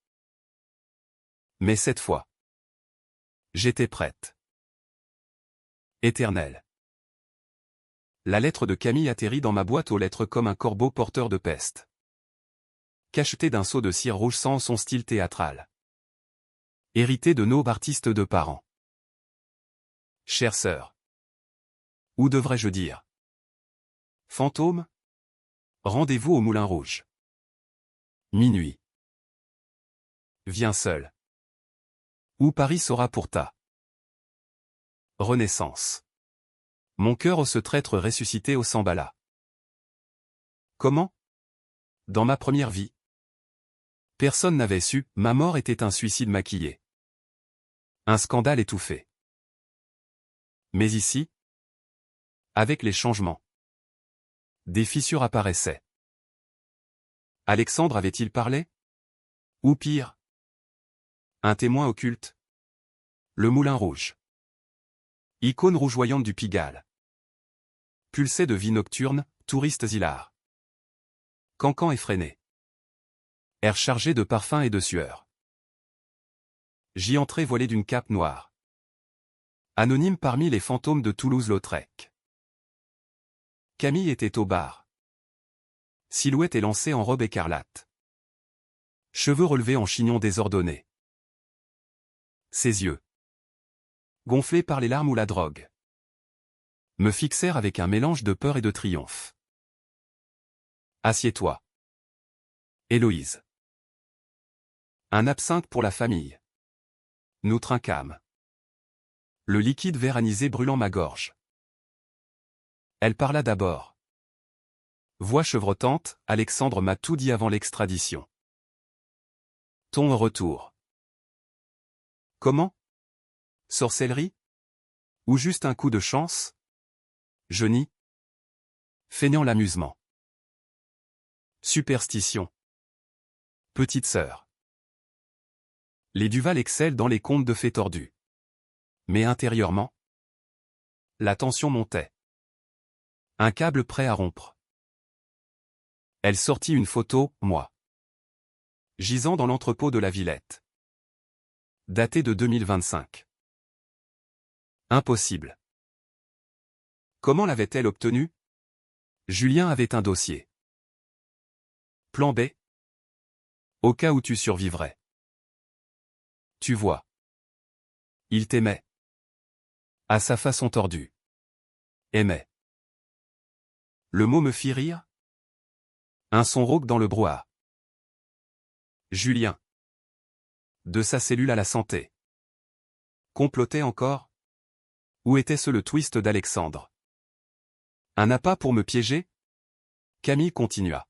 Mais cette fois. J'étais prête. Éternelle. La lettre de Camille atterrit dans ma boîte aux lettres comme un corbeau porteur de peste. Cacheté d'un seau de cire rouge sans son style théâtral. Hérité de nos artistes de parents. Chère sœur. Où devrais-je dire? Fantôme? Rendez-vous au Moulin Rouge. Minuit. Viens seul. Où Paris sera pour ta renaissance. Mon cœur ce traître ressuscité au s'emballa. Comment? Dans ma première vie. Personne n'avait su, ma mort était un suicide maquillé. Un scandale étouffé. Mais ici, avec les changements, des fissures apparaissaient. Alexandre avait-il parlé? Ou pire? Un témoin occulte? Le Moulin Rouge. Icône rougeoyante du Pigalle. Pulsée de vie nocturne, touristes hilars. Cancan effréné. Air chargé de parfums et de sueur. J'y entrais voilé d'une cape noire. Anonyme parmi les fantômes de Toulouse-Lautrec. Camille était au bar. Silhouette élancée en robe écarlate. Cheveux relevés en chignon désordonné. Ses yeux, gonflés par les larmes ou la drogue, me fixèrent avec un mélange de peur et de triomphe. Assieds-toi. Héloïse. Un absinthe pour la famille. Nous trinquâmes. Le liquide vert anisé brûlant ma gorge. Elle parla d'abord. Voix chevrotante, Alexandre m'a tout dit avant l'extradition. Ton retour. Comment? Sorcellerie? Ou juste un coup de chance? Je nie. Feignant l'amusement. Superstition. Petite sœur. Les Duval excellent dans les contes de fées tordus. Mais intérieurement, la tension montait. Un câble prêt à rompre. Elle sortit une photo, moi. Gisant dans l'entrepôt de la Villette. Datée de 2025. Impossible. Comment l'avait-elle obtenue? Julien avait un dossier. Plan B. Au cas où tu survivrais. Tu vois. Il t'aimait. À sa façon tordue. Aimait. Le mot me fit rire. Un son rauque dans le brouhaha. Julien. De sa cellule à la santé. Complotait encore? Ou était-ce le twist d'Alexandre? Un appât pour me piéger? Camille continua.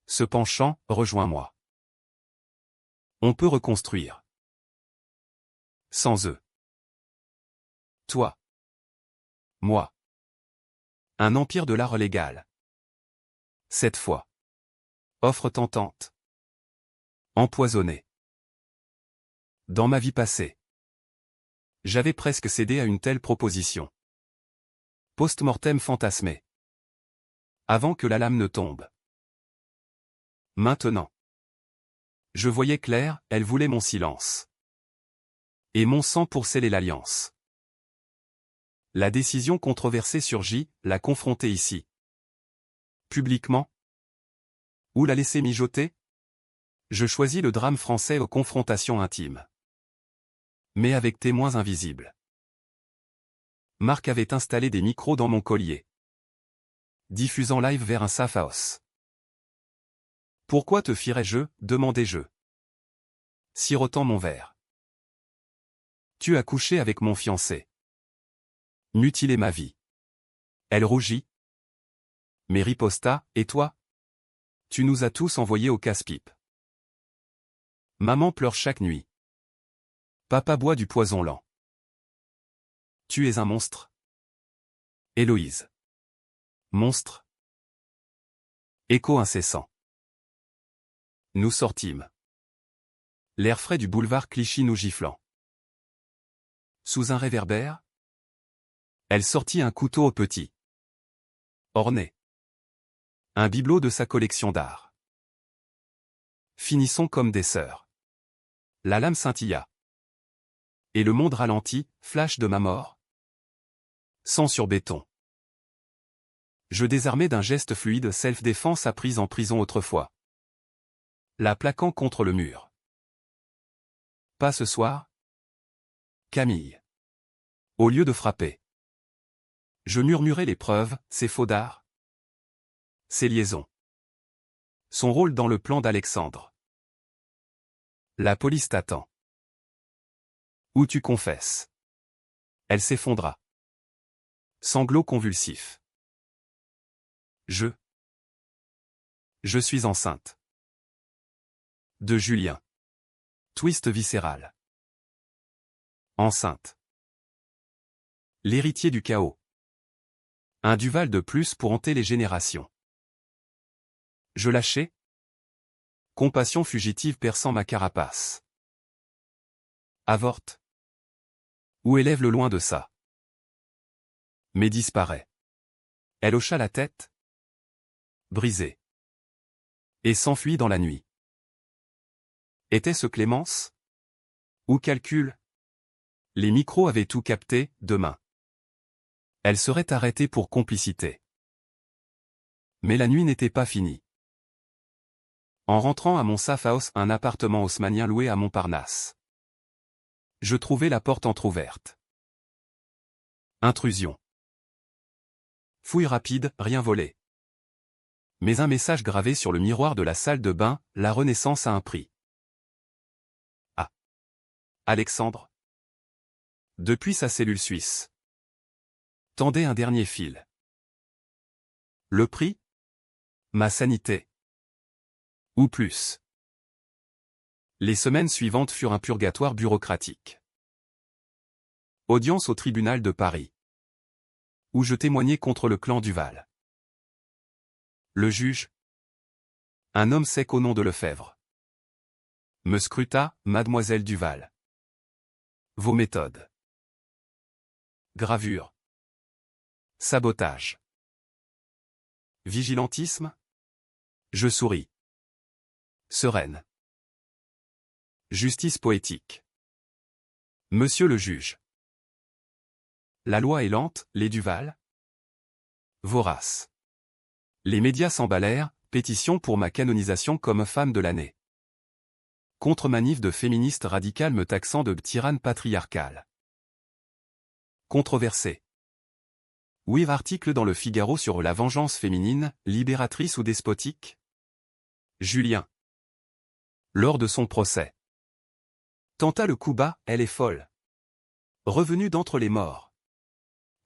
Se penchant, rejoins-moi. On peut reconstruire. Sans eux. Toi. Moi. Un empire de l'art légal. Cette fois. Offre tentante. Empoisonnée. Dans ma vie passée, j'avais presque cédé à une telle proposition. Post-mortem fantasmé. Avant que la lame ne tombe. Maintenant. Je voyais clair, elle voulait mon silence. Et mon sang pour sceller l'alliance. La décision controversée surgit, la confronter ici. Publiquement. Ou la laisser mijoter? Je choisis le drame français aux confrontations intimes. Mais avec témoins invisibles. Marc avait installé des micros dans mon collier. Diffusant live vers un safe house. Pourquoi te fierais-je, demandai-je. Sirotant mon verre. Tu as couché avec mon fiancé. Mutilé ma vie. Elle rougit. Mais riposta, et toi? Tu nous as tous envoyés au casse-pipe. Maman pleure chaque nuit. Papa boit du poison lent. Tu es un monstre. Héloïse. Monstre. Écho incessant. Nous sortîmes. L'air frais du boulevard Clichy nous giflant. Sous un réverbère, elle sortit un couteau au petit. Orné. Un bibelot de sa collection d'art. Finissons comme des sœurs. La lame scintilla. Et le monde ralentit, flash de ma mort. Sang sur béton. Je désarmai d'un geste fluide self-défense apprise en prison autrefois. La plaquant contre le mur. Pas ce soir. Camille. Au lieu de frapper. Je murmurai les preuves, ses faux d'art. Ses liaisons. Son rôle dans le plan d'Alexandre. La police t'attend. Où tu confesses. Elle s'effondra. Sanglots convulsifs. Je suis enceinte. De Julien. Twist viscéral. Enceinte. L'héritier du chaos. Un Duval de plus pour hanter les générations. Je lâchai. Compassion fugitive perçant ma carapace. Avorte. Ou élève le loin de ça. Mais disparaît. Elle hocha la tête. Brisée. Et s'enfuit dans la nuit. Était-ce Clémence? Ou calcul? Les micros avaient tout capté, demain. Elle serait arrêtée pour complicité. Mais la nuit n'était pas finie. En rentrant à mon safe house, un appartement haussmannien loué à Montparnasse. Je trouvai la porte entr'ouverte. Intrusion. Fouille rapide, rien volé. Mais un message gravé sur le miroir de la salle de bain, la Renaissance a un prix. Ah. Alexandre. Depuis sa cellule suisse. Tendait un dernier fil. Le prix? Ma sanité. Ou plus. Les semaines suivantes furent un purgatoire bureaucratique. Audience au tribunal de Paris. Où je témoignai contre le clan Duval. Le juge. Un homme sec au nom de Lefebvre. Me scruta, mademoiselle Duval. Vos méthodes. Gravure. Sabotage. Vigilantisme? Je souris. Sereine. Justice poétique. Monsieur le juge. La loi est lente, les Duval? Vorace. Les médias s'emballèrent, pétition pour ma canonisation comme femme de l'année. Contre-manif de féministes radicales me taxant de tyranne patriarcale. Controversé. Oui, article dans le Figaro sur la vengeance féminine, libératrice ou despotique? Julien. Lors de son procès. Tenta le coup bas, elle est folle. Revenue d'entre les morts.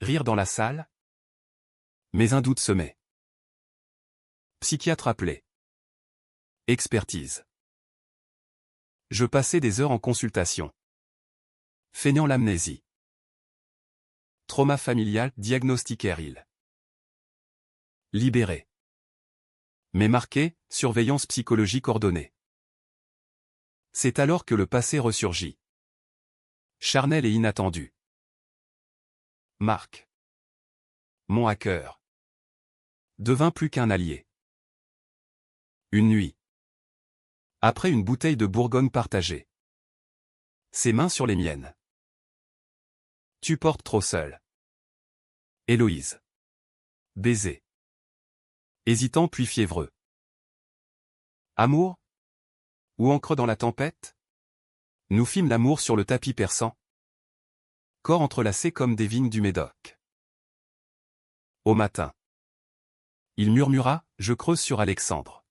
Rire dans la salle? Mais un doute semait. Psychiatre appelé. Expertise. Je passais des heures en consultation. Feignant l'amnésie. Trauma familial, diagnostiquèrent-ils. Libéré. Mais marqué, surveillance psychologique ordonnée. C'est alors que le passé ressurgit. Charnel et inattendu. Marc. Mon hacker. Devint plus qu'un allié. Une nuit. Après une bouteille de Bourgogne partagée. Ses mains sur les miennes. Tu portes trop seul. Héloïse. Baiser. Hésitant puis fiévreux. Amour? Ou encre dans la tempête? Nous fîmes l'amour sur le tapis persan. Corps entrelacés comme des vignes du Médoc. Au matin. Il murmura, je creuse sur Alexandre.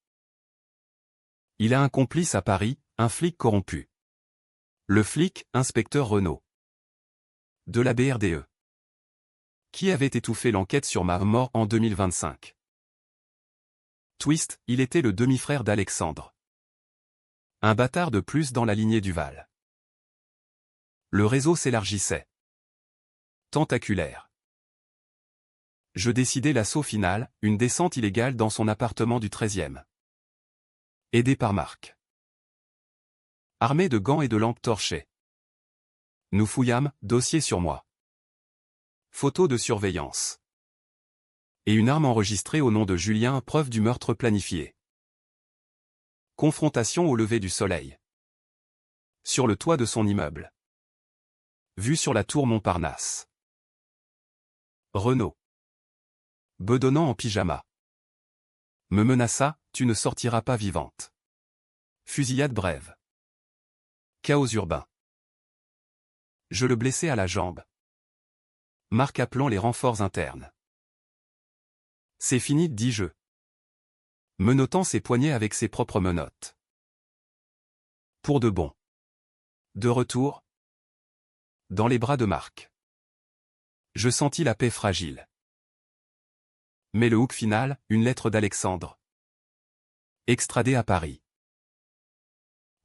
Il a un complice à Paris, un flic corrompu. Le flic, inspecteur Renaud. De la BRDE. Qui avait étouffé l'enquête sur ma mort en 2025. Twist, il était le demi-frère d'Alexandre. Un bâtard de plus dans la lignée Duval. Le réseau s'élargissait. Tentaculaire. Je décidai l'assaut final, une descente illégale dans son appartement du 13e. Aidé par Marc. Armé de gants et de lampes torchées. Nous fouillâmes, dossier sur moi. Photos de surveillance. Et une arme enregistrée au nom de Julien, preuve du meurtre planifié. Confrontation au lever du soleil. Sur le toit de son immeuble. Vue sur la tour Montparnasse. Renaud. Bedonnant en pyjama. Me menaça, tu ne sortiras pas vivante. Fusillade brève. Chaos urbain. Je le blessai à la jambe. Marc appelant les renforts internes. C'est fini, dis-je. Menottant ses poignets avec ses propres menottes. Pour de bon. De retour. Dans les bras de Marc. Je sentis la paix fragile. Mais le hook final, une lettre d'Alexandre. Extradé à Paris.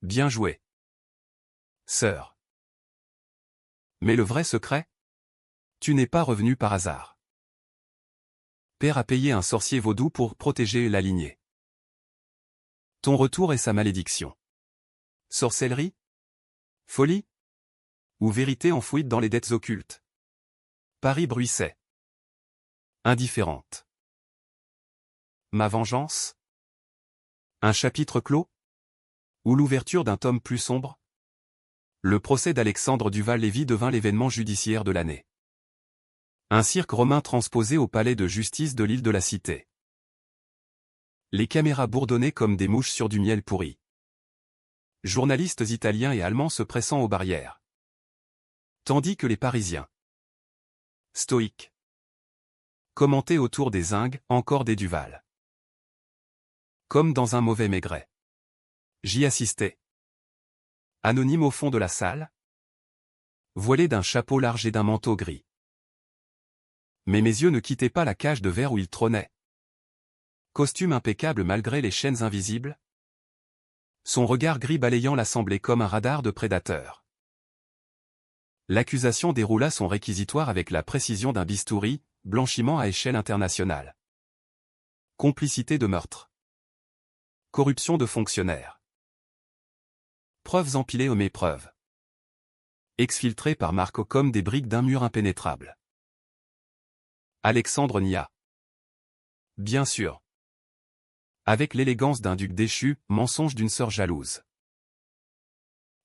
Bien joué. Sœur. Mais le vrai secret? Tu n'es pas revenu par hasard. Père a payé un sorcier vaudou pour protéger la lignée. Ton retour est sa malédiction. Sorcellerie? Folie? Ou vérité enfouie dans les dettes occultes? Paris bruissait. Indifférente. Ma vengeance? Un chapitre clos? Ou l'ouverture d'un tome plus sombre? Le procès d'Alexandre Duval-Lévy devint l'événement judiciaire de l'année. Un cirque romain transposé au palais de justice de l'île de la Cité. Les caméras bourdonnaient comme des mouches sur du miel pourri. Journalistes italiens et allemands se pressant aux barrières. Tandis que les Parisiens, stoïques, commentaient autour des zingues, encore des Duval. Comme dans un mauvais maigret. J'y assistais. Anonyme au fond de la salle, voilé d'un chapeau large et d'un manteau gris. Mais mes yeux ne quittaient pas la cage de verre où il trônait. Costume impeccable malgré les chaînes invisibles. Son regard gris balayant l'assemblée comme un radar de prédateur. L'accusation déroula son réquisitoire avec la précision d'un bistouri, blanchiment à échelle internationale. Complicité de meurtre. Corruption de fonctionnaires. Preuves empilées aux mépreuves. Exfiltrées par Marco comme des briques d'un mur impénétrable. Alexandre nia. Bien sûr. Avec l'élégance d'un duc déchu, mensonge d'une sœur jalouse.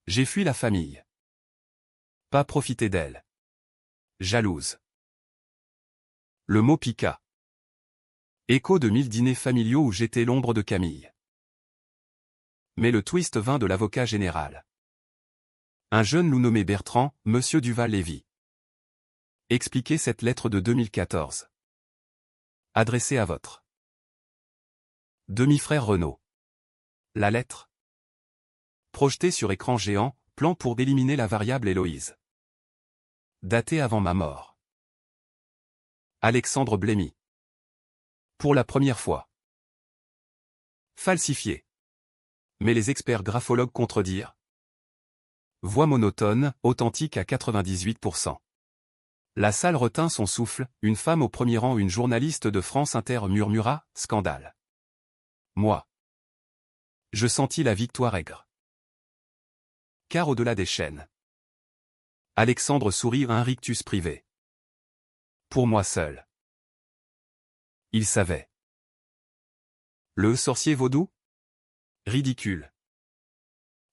J'ai fui la famille. Pas profiter d'elle. Jalouse. Le mot piqua. Écho de 1000 dîners familiaux où j'étais l'ombre de Camille. Mais le twist vint de l'avocat général. Un jeune loup nommé Bertrand, Monsieur Duval-Lévy. Expliquez cette lettre de 2014. Adressée à votre demi-frère Renaud. La lettre. Projetée sur écran géant, plan pour éliminer la variable Héloïse. Datée avant ma mort. Alexandre Blémy. Pour la première fois. Falsifié. Mais les experts graphologues contredirent. Voix monotone, authentique à 98%. La salle retint son souffle, une femme au premier rang, une journaliste de France Inter murmura, scandale. Moi. Je sentis la victoire aigre. Car au-delà des chaînes. Alexandre sourit à un rictus privé. Pour moi seul. Il savait. Le sorcier vaudou? Ridicule.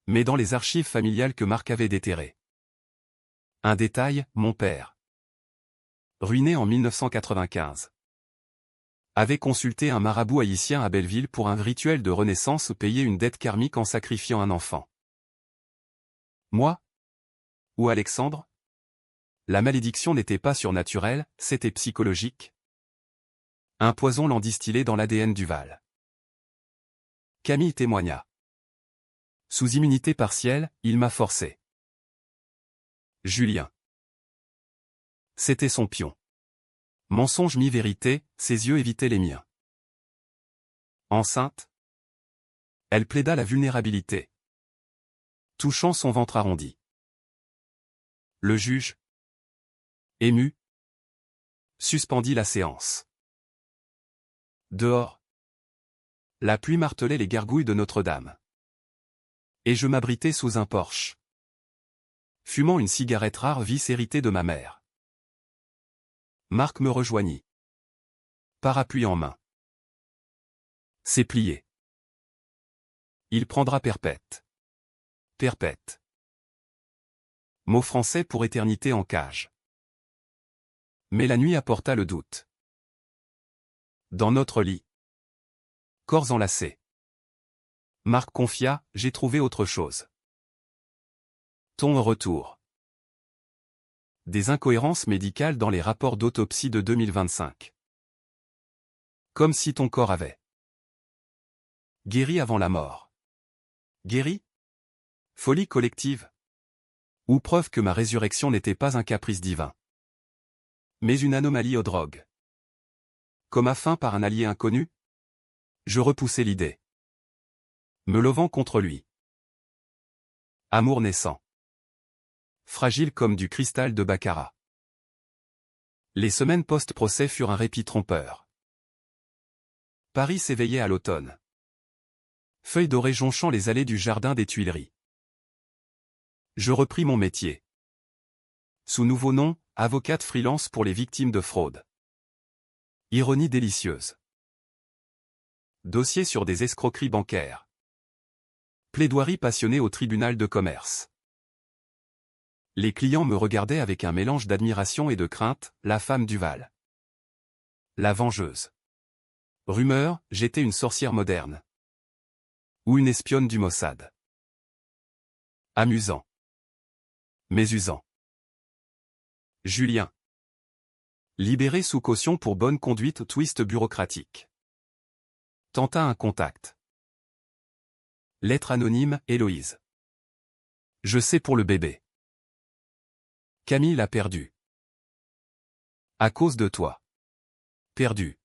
Mais dans les archives familiales que Marc avait déterrées. Un détail, mon père. Ruiné en 1995. Avait consulté un marabout haïtien à Belleville pour un rituel de renaissance, payer une dette karmique en sacrifiant un enfant. Moi? Ou Alexandre? La malédiction n'était pas surnaturelle, c'était psychologique. Un poison l'en distillé dans l'ADN Duval. Camille témoigna. Sous immunité partielle, il m'a forcé. Julien. C'était son pion. Mensonge mi-vérité, ses yeux évitaient les miens. Enceinte? Elle plaida la vulnérabilité. Touchant son ventre arrondi. Le juge, ému, suspendit la séance. Dehors. La pluie martelait les gargouilles de Notre-Dame. Et je m'abritais sous un porche. Fumant une cigarette rare vice héritée de ma mère. Marc me rejoignit. Parapluie en main. C'est plié. Il prendra perpète. Perpète. Mot français pour éternité en cage. Mais la nuit apporta le doute. Dans notre lit. Corps enlacés. Marc confia, j'ai trouvé autre chose. Ton retour. Des incohérences médicales dans les rapports d'autopsie de 2025. Comme si ton corps avait guéri avant la mort. Guéri? Folie collective? Ou preuve que ma résurrection n'était pas un caprice divin, mais une anomalie aux drogues. Comme afin par un allié inconnu? Je repoussai l'idée. Me levant contre lui. Amour naissant. Fragile comme du cristal de baccarat. Les semaines post-procès furent un répit trompeur. Paris s'éveillait à l'automne. Feuilles dorées jonchant les allées du jardin des Tuileries. Je repris mon métier. Sous nouveau nom, avocate freelance pour les victimes de fraude. Ironie délicieuse. Dossier sur des escroqueries bancaires. Plaidoirie passionnée au tribunal de commerce. Les clients me regardaient avec un mélange d'admiration et de crainte, la femme Duval. La vengeuse. Rumeur, j'étais une sorcière moderne. Ou une espionne du Mossad. Amusant. Mais usant. Julien. Libéré sous caution pour bonne conduite, twist bureaucratique. Tenta un contact. Lettre anonyme, Héloïse. Je sais pour le bébé. Camille l'a perdu. À cause de toi. Perdu.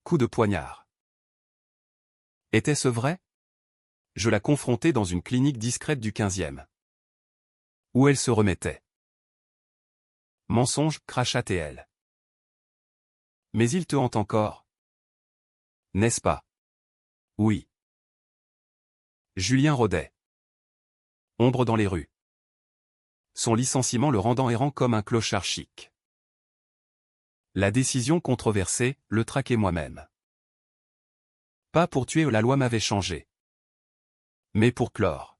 Coup de poignard. Était-ce vrai? Je la confrontais dans une clinique discrète du 15e. Où elle se remettait. Mensonge, cracha-t-elle. Mais il te hante encore. N'est-ce pas? Oui. Julien rôdait. Ombre dans les rues. Son licenciement le rendant errant comme un clochard chic. La décision controversée, le traquai moi-même. Pas pour tuer, la loi m'avait changé. Mais pour clore.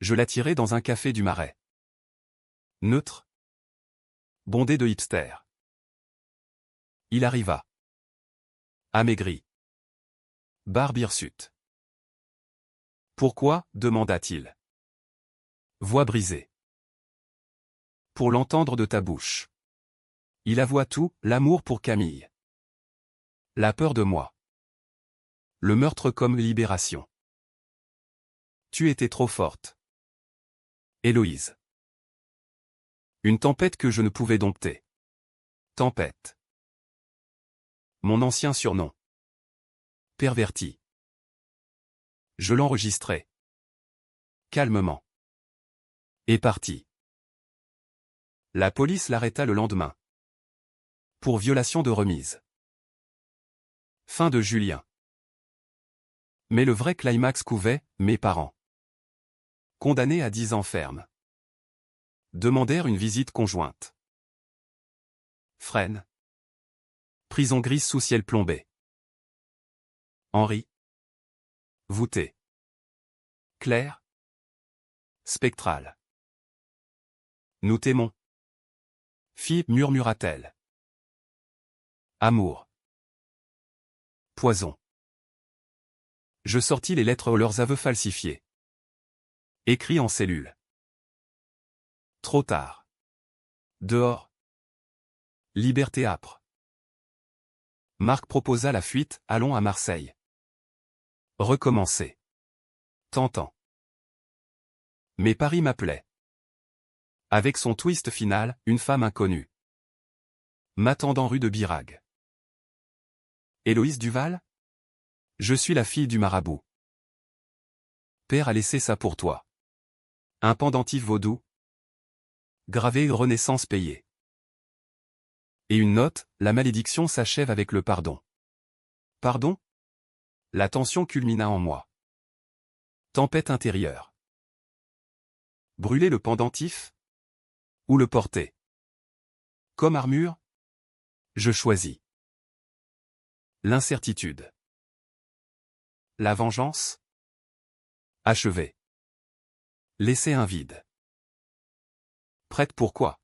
Je l'attirai dans un café du Marais. Neutre. Bondé de hipsters. Il arriva. Amaigri. Barbe hirsute. Pourquoi? Demanda-t-il. Voix brisée. Pour l'entendre de ta bouche. Il avoua tout, l'amour pour Camille. La peur de moi. Le meurtre comme libération. Tu étais trop forte. Héloïse. Une tempête que je ne pouvais dompter. Tempête. Mon ancien surnom. Perverti. Je l'enregistrai. Calmement. Et parti. La police l'arrêta le lendemain. Pour violation de remise. Fin de Julien. Mais le vrai climax couvait, mes parents. Condamnés à 10 ans ferme. Demandèrent une visite conjointe. Fresnes. Prison grise sous ciel plombé. Henri. Voûté. Clair. Spectral. Nous t'aimons. Fille, murmura-t-elle. Amour. Poison. Je sortis les lettres aux leurs aveux falsifiés. Écrit en cellule. Trop tard. Dehors. Liberté âpre. Marc proposa la fuite, allons à Marseille. Recommencer. Tentant. Mais Paris m'appelait. Avec son twist final, une femme inconnue. M'attendant rue de Birague. Héloïse Duval? Je suis la fille du marabout. Père a laissé ça pour toi. Un pendentif vaudou. Gravé Renaissance payée. Et une note, la malédiction s'achève avec le pardon. Pardon? La tension culmina en moi. Tempête intérieure. Brûler le pendentif? Ou le porter? Comme armure? Je choisis. L'incertitude. La vengeance? Achever. Laisser un vide. Prête pour quoi?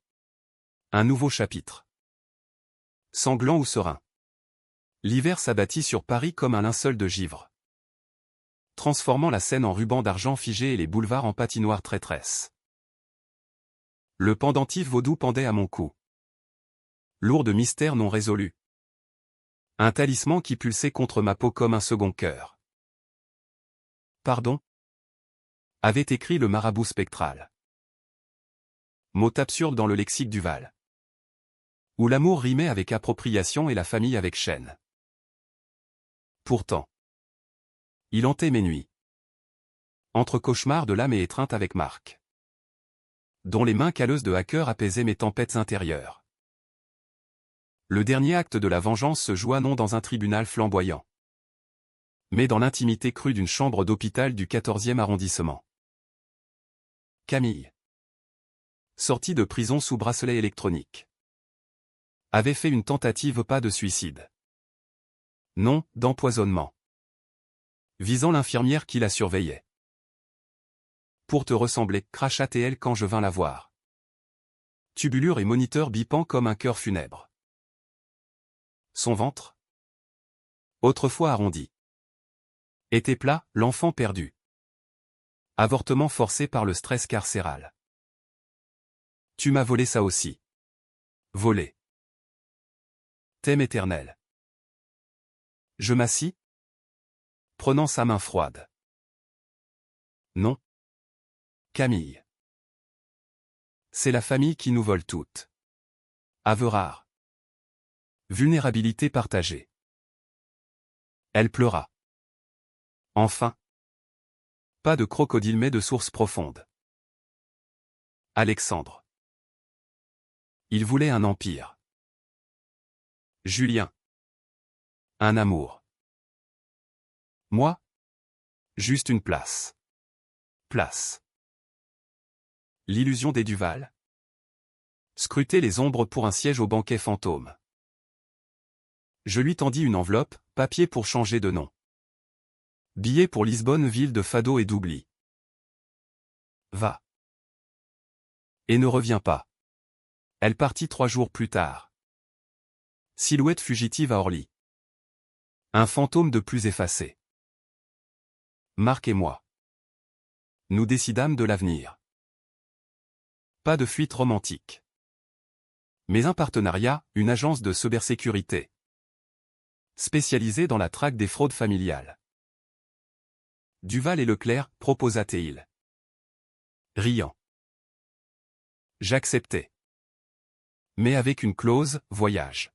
Un nouveau chapitre. Sanglant ou serein. L'hiver s'abattit sur Paris comme un linceul de givre, transformant la Seine en ruban d'argent figé et les boulevards en patinoire traîtresse. Le pendentif vaudou pendait à mon cou. Lourd de mystères non résolus. Un talisman qui pulsait contre ma peau comme un second cœur. Pardon? Avait écrit le marabout spectral. Mot absurde dans le lexique Duval. Où l'amour rimait avec appropriation et la famille avec chaîne. Pourtant, il hantait mes nuits. Entre cauchemars de l'âme et étreinte avec Marc, dont les mains calleuses de hacker apaisaient mes tempêtes intérieures. Le dernier acte de la vengeance se joua non dans un tribunal flamboyant, mais dans l'intimité crue d'une chambre d'hôpital du 14e arrondissement. Camille, sortie de prison sous bracelet électronique, avait fait une tentative pas de suicide. Non, d'empoisonnement. Visant l'infirmière qui la surveillait. Pour te ressembler, cracha-t-elle quand je vins la voir. Tubulure et moniteur bipant comme un cœur funèbre. Son ventre, autrefois arrondi, était plat, l'enfant perdu. Avortement forcé par le stress carcéral. Tu m'as volé ça aussi. Volé. Thème éternel. Je m'assis, prenant sa main froide. Non. Camille. C'est la famille qui nous vole toutes. Aveu rare. Vulnérabilité partagée. Elle pleura. Enfin. Pas de crocodile mais de source profonde. Alexandre. Il voulait un empire. Julien. Un amour. Moi? Juste une place. Place. L'illusion des Duval. Scruter les ombres pour un siège au banquet fantôme. Je lui tendis une enveloppe, papier pour changer de nom. Billet pour Lisbonne, ville de fado et d'oubli. Va. Et ne reviens pas. Elle partit 3 jours plus tard. Silhouette fugitive à Orly. Un fantôme de plus effacé. Marc et moi. Nous décidâmes de l'avenir. Pas de fuite romantique. Mais un partenariat, une agence de cybersécurité. Spécialisée dans la traque des fraudes familiales. Duval et Leclerc, proposa-t-il. Riant. J'acceptais. Mais avec une clause, voyage.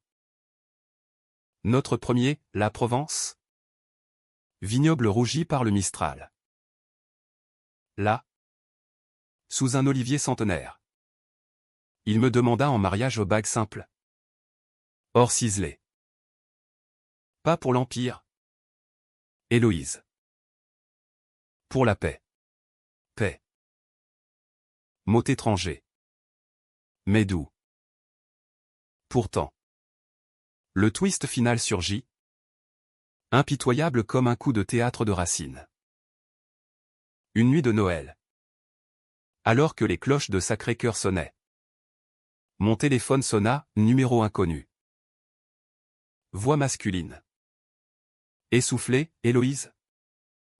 Notre premier, la Provence. Vignoble rougi par le Mistral. Là. Sous un olivier centenaire. Il me demanda en mariage aux bagues simples. Or ciselées. Pas pour l'Empire. Héloïse. Pour la paix. Paix. Mot étranger. Mais doux. Pourtant. Le twist final surgit. Impitoyable comme un coup de théâtre de Racine. Une nuit de Noël. Alors que les cloches de Sacré-Cœur sonnaient. Mon téléphone sonna, numéro inconnu. Voix masculine. Essoufflée, Héloïse.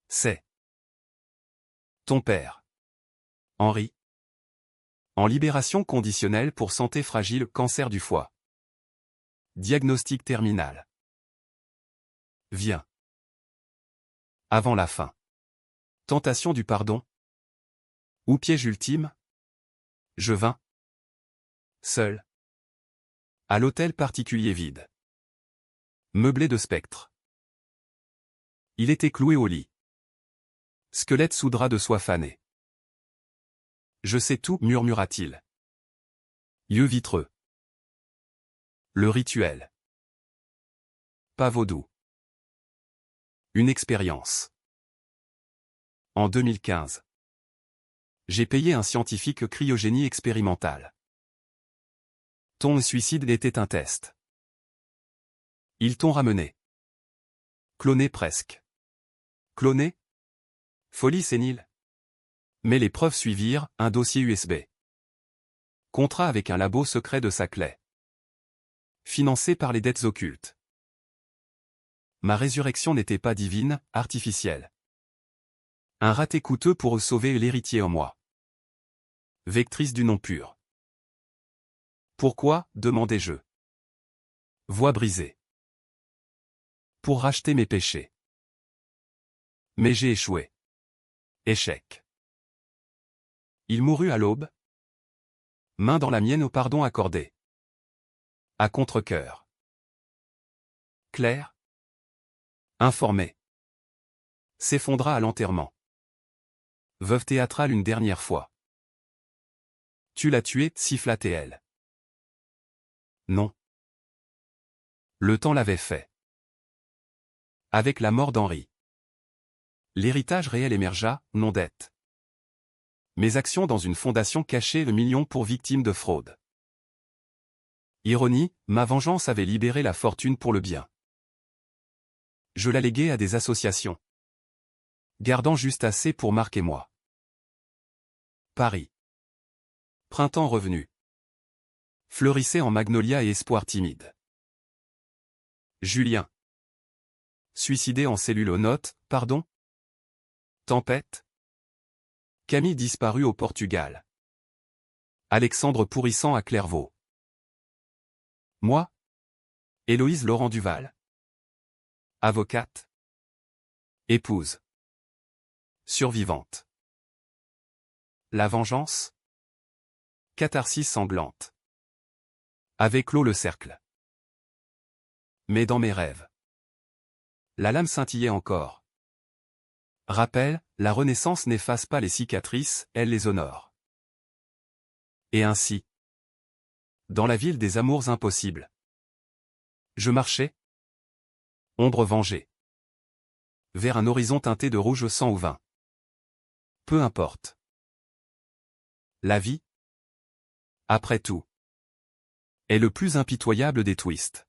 C'est ton père. Henri. En libération conditionnelle pour santé fragile, cancer du foie. Diagnostic terminal. Viens. Avant la fin. Tentation du pardon. Ou piège ultime. Je vins. Seul. À l'hôtel particulier vide. Meublé de spectres. Il était cloué au lit. Squelette sous drap de soie fanée. Je sais tout, murmura-t-il. Yeux vitreux. Le rituel. Pas vaudou. Une expérience. En 2015. J'ai payé un scientifique cryogénie expérimentale. Ton suicide était un test. Ils t'ont ramené. Cloné presque. Cloné? Folie sénile. Mais les preuves suivirent, un dossier USB. Contrat avec un labo secret de Saclay. Financé par les dettes occultes. Ma résurrection n'était pas divine, artificielle. Un raté coûteux pour sauver l'héritier en moi. Vectrice du non pur. Pourquoi, demandai-je. Voix brisée. Pour racheter mes péchés. Mais j'ai échoué. Échec. Il mourut à l'aube. Main dans la mienne au pardon accordé. À contre-cœur. Claire. Informée. S'effondra à l'enterrement. Veuve théâtrale une dernière fois. Tu l'as tué, siffla-t-elle. Non. Le temps l'avait fait. Avec la mort d'Henri. L'héritage réel émergea, non dette. Mes actions dans une fondation cachait le million pour victimes de fraude. Ironie, ma vengeance avait libéré la fortune pour le bien. Je la léguai à des associations. Gardant juste assez pour Marc et moi. Paris. Printemps revenu. Fleurissait en magnolia et espoir timide. Julien. Suicidé en cellule aux notes, pardon? Tempête. Camille disparue au Portugal. Alexandre pourrissant à Clairvaux. Moi. Héloïse Laurent Duval. Avocate. Épouse. Survivante. La vengeance. Catharsis sanglante. Avait clos le cercle. Mais dans mes rêves. La lame scintillait encore. Rappel, la Renaissance n'efface pas les cicatrices, elle les honore. Et ainsi. Dans la ville des amours impossibles. Je marchais. Ombre vengée. Vers un horizon teinté de rouge sang ou vin. Peu importe. La vie. Après tout. Est le plus impitoyable des twists.